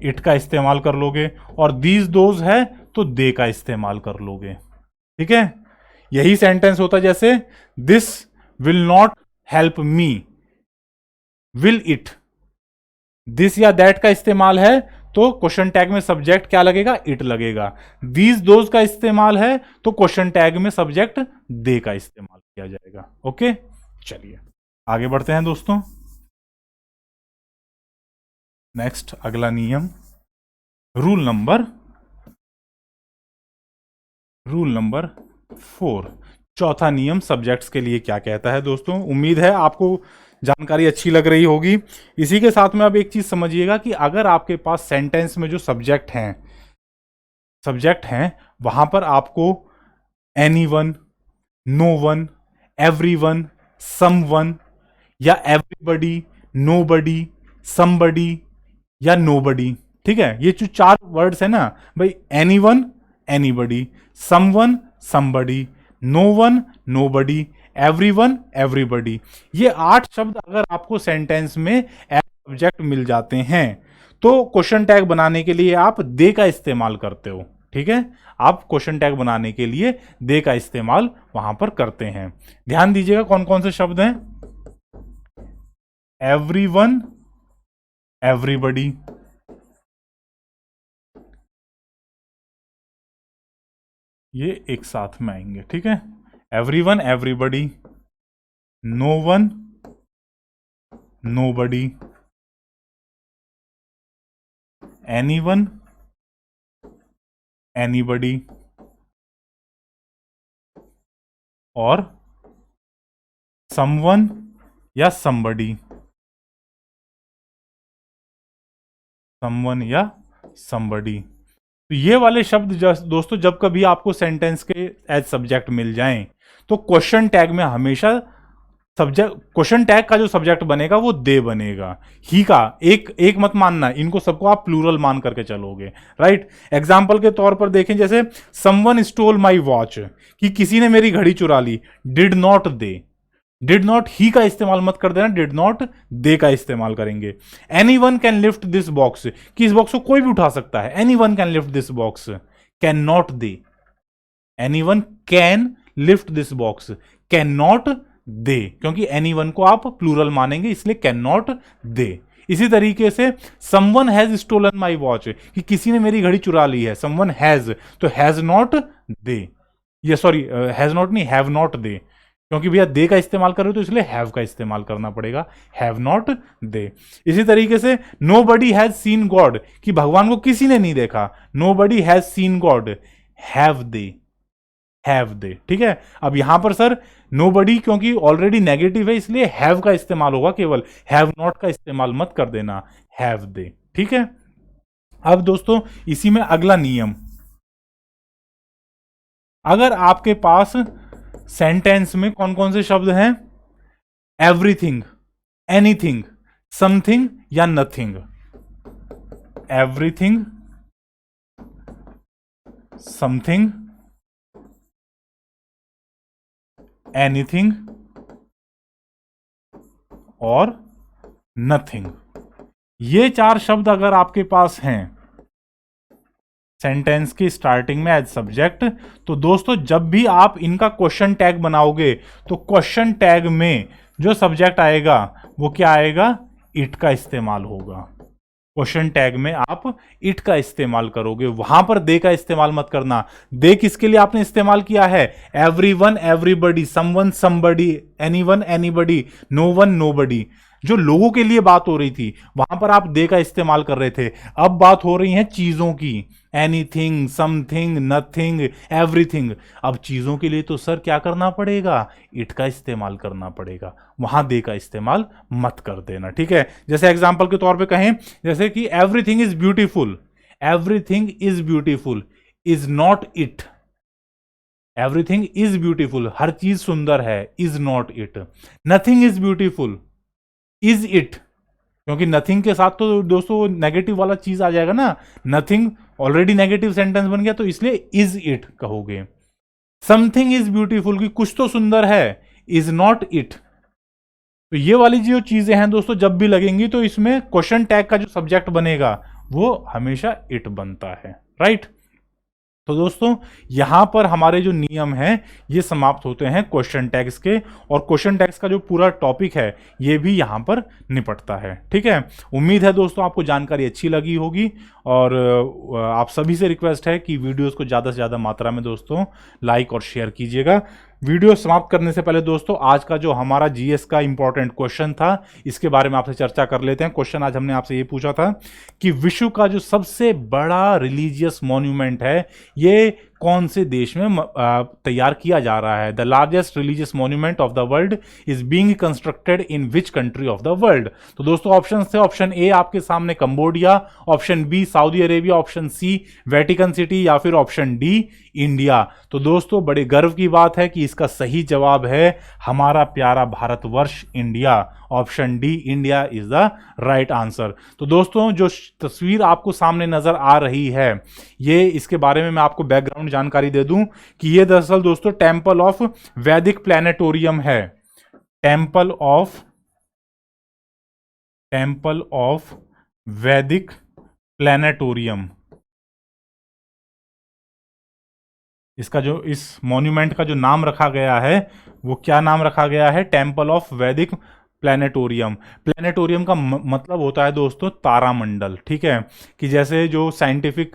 इट का इस्तेमाल कर लोगे, और दीज दोज है तो दे का इस्तेमाल कर लोगे। ठीक है, यही सेंटेंस होता है जैसे this will not help me, will it. This या दैट का इस्तेमाल है तो क्वेश्चन टैग में सब्जेक्ट क्या लगेगा, इट लगेगा। दीज दोज का इस्तेमाल है तो क्वेश्चन टैग में सब्जेक्ट दे का इस्तेमाल किया जाएगा। ओके, चलिए आगे बढ़ते हैं दोस्तों। नेक्स्ट अगला नियम, रूल नंबर 4, चौथा नियम सब्जेक्ट्स के लिए क्या कहता है दोस्तों। उम्मीद है आपको जानकारी अच्छी लग रही होगी। इसी के साथ में अब एक चीज समझिएगा कि अगर आपके पास सेंटेंस में जो सब्जेक्ट हैं वहां पर आपको anyone, no one, everyone, someone या एवरीबडी, नोबडी, समबडी या नोबडी, ठीक है, ये जो 4 वर्ड्स है ना भाई, anyone, anybody, someone, somebody, no one, nobody, everyone, everybody, ये 8 शब्द अगर आपको सेंटेंस में एज सब्जेक्ट मिल जाते हैं तो क्वेश्चन टैग बनाने के लिए आप दे का इस्तेमाल करते हो। ठीक है, आप क्वेश्चन टैग बनाने के लिए दे का इस्तेमाल वहां पर करते हैं। ध्यान दीजिएगा कौन कौन से शब्द हैं, एवरीवन, एवरीबडी, ये एक साथ में आएंगे। ठीक है, everyone, everybody, no one, nobody, anyone, anybody और समवन या समबडी, समवन या समबडी। तो ये वाले शब्द दोस्तों जब कभी आपको सेंटेंस के एज सब्जेक्ट मिल जाएं तो क्वेश्चन टैग में हमेशा सब्जेक्ट, क्वेश्चन टैग का जो सब्जेक्ट बनेगा वो दे बनेगा। ही का एक मत मानना, इनको सबको आप प्लूरल मान करके चलोगे। राइट, एग्जाम्पल के तौर पर देखें जैसे समवन स्टोल माई वॉच, कि किसी ने मेरी घड़ी चुरा ली। Did not they, did not he का इस्तेमाल मत कर देना, डिड नॉट दे का इस्तेमाल करेंगे। Any one can lift this box, कि इस बॉक्स को कोई भी उठा सकता है। Any one can lift this box, can not they, any one can lift this box, can not they, क्योंकि एनी वन को आप प्लूरल मानेंगे इसलिए कैन नॉट दे। इसी तरीके से someone has stolen my watch, कि किसी ने मेरी घड़ी चुरा ली है। समवन हैज, तो हैज नॉट दे, ये सॉरी हैज नॉट नहीं, हैव नॉट दे, क्योंकि भैया दे का इस्तेमाल कर रहे हो तो इसलिए हैव का इस्तेमाल करना पड़ेगा, हैव नॉट दे। इसी तरीके से nobody has seen God, कि भगवान को किसी ने नहीं देखा। Nobody has seen God, have they, have they. ठीक है, अब यहां पर सर नो बडी क्योंकि ऑलरेडी नेगेटिव है इसलिए हैव का इस्तेमाल होगा, केवल हैव नॉट का इस्तेमाल मत कर देना, हैव दे। ठीक है, अब दोस्तों इसी में अगला नियम, अगर आपके पास सेंटेंस में कौन कौन से शब्द हैं, एवरीथिंग, एनीथिंग, समथिंग या नथिंग। एवरीथिंग, समथिंग, एनीथिंग और नथिंग, ये 4 शब्द अगर आपके पास हैं सेंटेंस की स्टार्टिंग में एज सब्जेक्ट, तो दोस्तों जब भी आप इनका क्वेश्चन टैग बनाओगे तो क्वेश्चन टैग में जो सब्जेक्ट आएगा वो क्या आएगा, इट का इस्तेमाल होगा। क्वेश्चन टैग में आप इट का इस्तेमाल करोगे, वहां पर दे का इस्तेमाल मत करना। दे किसके लिए आपने इस्तेमाल किया है, everyone, everybody, someone, somebody, anyone, anybody, no one, nobody, जो लोगों के लिए बात हो रही थी वहां पर आप दे का इस्तेमाल कर रहे थे। अब बात हो रही है चीजों की, एनीथिंग, समथिंग, नथिंग, एवरीथिंग। अब चीजों के लिए तो सर क्या करना पड़ेगा, इट का इस्तेमाल करना पड़ेगा, वहां दे का इस्तेमाल मत कर देना। ठीक है, जैसे एग्जांपल के तौर पे कहें जैसे कि everything is beautiful, everything is beautiful is not it. Everything is beautiful, हर चीज सुंदर है, is not it. Nothing is beautiful, is it, क्योंकि नथिंग के साथ तो दोस्तों नेगेटिव वाला चीज आ जाएगा ना, नथिंग ऑलरेडी नेगेटिव सेंटेंस बन गया तो इसलिए इज इट कहोगे। समथिंग इज ब्यूटीफुल, की कुछ तो सुंदर है, इज नॉट इट। तो ये वाली जो चीजें हैं दोस्तों जब भी लगेंगी तो इसमें क्वेश्चन टैग का जो सब्जेक्ट बनेगा वो हमेशा इट बनता है, राइट। तो दोस्तों यहां पर हमारे जो नियम हैं ये समाप्त होते हैं क्वेश्चन टैग्स के, और क्वेश्चन टैग्स का जो पूरा टॉपिक है ये भी यहां पर निपटता है, ठीक है। उम्मीद है दोस्तों आपको जानकारी अच्छी लगी होगी, और आप सभी से रिक्वेस्ट है कि वीडियोस को ज़्यादा से ज़्यादा मात्रा में दोस्तों लाइक और शेयर कीजिएगा। वीडियो समाप्त करने से पहले दोस्तों आज का जो हमारा जीएस का इंपॉर्टेंट क्वेश्चन था इसके बारे में आपसे चर्चा कर लेते हैं। क्वेश्चन आज हमने आपसे ये पूछा था कि विश्व का जो सबसे बड़ा रिलीजियस मॉन्यूमेंट है ये कौन से देश में तैयार किया जा रहा है। The largest religious monument of the world is being constructed in which country of the world. तो दोस्तों ऑप्शन थे, ऑप्शन ए आपके सामने Cambodia, option B Saudi Arabia, option C Vatican City, या फिर ऑप्शन डी इंडिया। तो दोस्तों बड़े गर्व की बात है कि इसका सही जवाब है हमारा प्यारा Bharatvarsh India. Option D India is the right answer. तो दोस्तों जो तस्वीर आपको सामने नजर आ रही है ये, इसके बारे में मैं आपको बैकग्राउंड जानकारी दे दूं कि ये दरअसल दोस्तों टेंपल ऑफ वैदिक प्लैनेटोरियम है। टेंपल ऑफ वैदिक प्लैनेटोरियम, इसका जो इस मॉन्यूमेंट का जो नाम रखा गया है वो क्या नाम रखा गया है, टेंपल ऑफ वैदिक प्लैनेटोरियम। प्लैनेटोरियम का मतलब होता है दोस्तों तारामंडल, ठीक है। कि जैसे जो साइंटिफिक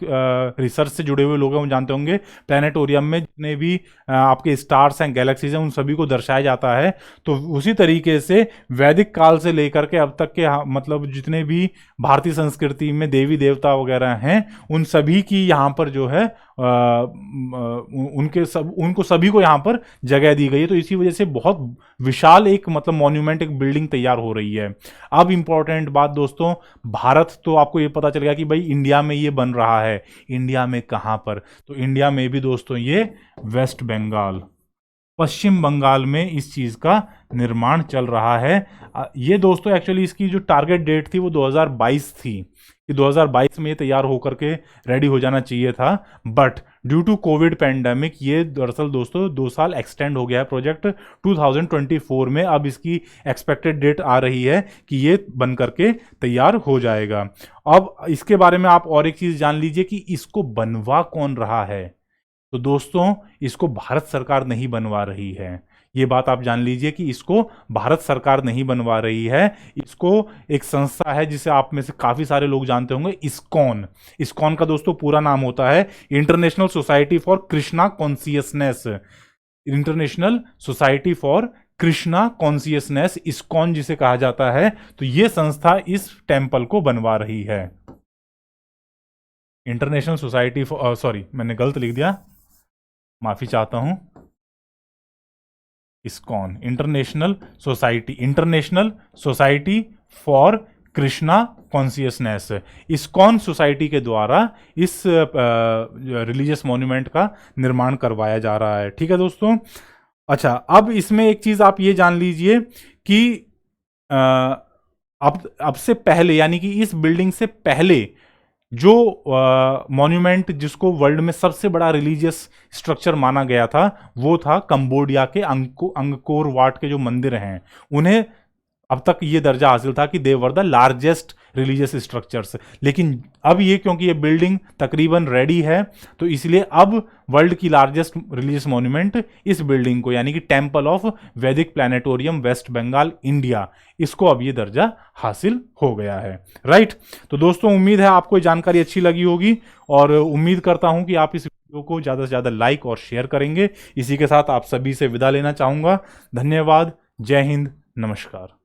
रिसर्च से जुड़े हुए लोग हैं वो जानते होंगे प्लैनेटोरियम में जितने भी आपके स्टार्स हैं, गैलेक्सीज हैं, उन सभी को दर्शाया जाता है। तो उसी तरीके से वैदिक काल से लेकर के अब तक के मतलब जितने भी भारतीय संस्कृति में देवी देवता वगैरह हैं उन सभी की यहाँ पर जो है उनको सभी को यहाँ पर जगह दी गई है। तो इसी वजह से बहुत विशाल एक मतलब मॉन्यूमेंट, एक बिल्डिंग तैयार हो रही है। अब इंपॉर्टेंट बात दोस्तों, भारत तो आपको ये पता चल गया कि भाई इंडिया में ये बन रहा है। इंडिया में कहाँ पर, तो इंडिया में भी दोस्तों ये वेस्ट बंगाल, पश्चिम बंगाल में इस चीज का निर्माण चल रहा है। ये दोस्तों एक्चुअली इसकी जो टारगेट डेट थी वो 2022 थी कि 2022 में ये तैयार होकर के रेडी हो जाना चाहिए था, but due to Covid pandemic ये दरअसल दोस्तों 2 साल एक्सटेंड हो गया है प्रोजेक्ट 2024 में। अब इसकी एक्सपेक्टेड डेट आ रही है कि ये बन करके तैयार हो जाएगा। अब इसके बारे में आप और एक चीज जान लीजिए कि इसको बनवा कौन रहा है। तो दोस्तों इसको भारत सरकार नहीं बनवा रही है, ये बात आप जान लीजिए कि इसको भारत सरकार नहीं बनवा रही है। इसको एक संस्था है जिसे आप में से काफी सारे लोग जानते होंगे, इस्कॉन। इस्कॉन का दोस्तों पूरा नाम होता है international society for Krishna consciousness. International society for Krishna consciousness, ISKCON जिसे कहा जाता है। तो ये संस्था इस टेम्पल को बनवा रही है। इंटरनेशनल सोसाइटी फॉर, सॉरी मैंने गलत लिख दिया, माफी चाहता हूं। ISKCON international society for Krishna consciousness, ISKCON society के द्वारा इस रिलीजियस मॉन्यूमेंट का निर्माण करवाया जा रहा है, ठीक है दोस्तों। अच्छा, अब इसमें एक चीज आप ये जान लीजिए कि अब से पहले, यानी कि इस बिल्डिंग से पहले जो मॉन्यूमेंट जिसको वर्ल्ड में सबसे बड़ा रिलीजियस स्ट्रक्चर माना गया था वो था कंबोडिया के अंगकोर वाट के जो मंदिर हैं, उन्हें अब तक ये दर्जा हासिल था कि they were the largest religious structures. लेकिन अब ये क्योंकि ये बिल्डिंग तकरीबन रेडी है तो इसलिए अब वर्ल्ड की लार्जेस्ट रिलीजियस मॉन्यूमेंट इस बिल्डिंग को, यानी कि टेंपल ऑफ वैदिक प्लैनेटोरियम वेस्ट बंगाल इंडिया, इसको अब ये दर्जा हासिल हो गया है, राइट। तो दोस्तों उम्मीद है आपको ये जानकारी अच्छी लगी होगी और उम्मीद करता हूं कि आप इस वीडियो को ज़्यादा से ज़्यादा लाइक और शेयर करेंगे। इसी के साथ आप सभी से विदा लेना चाहूँगा। धन्यवाद, जय हिंद, नमस्कार।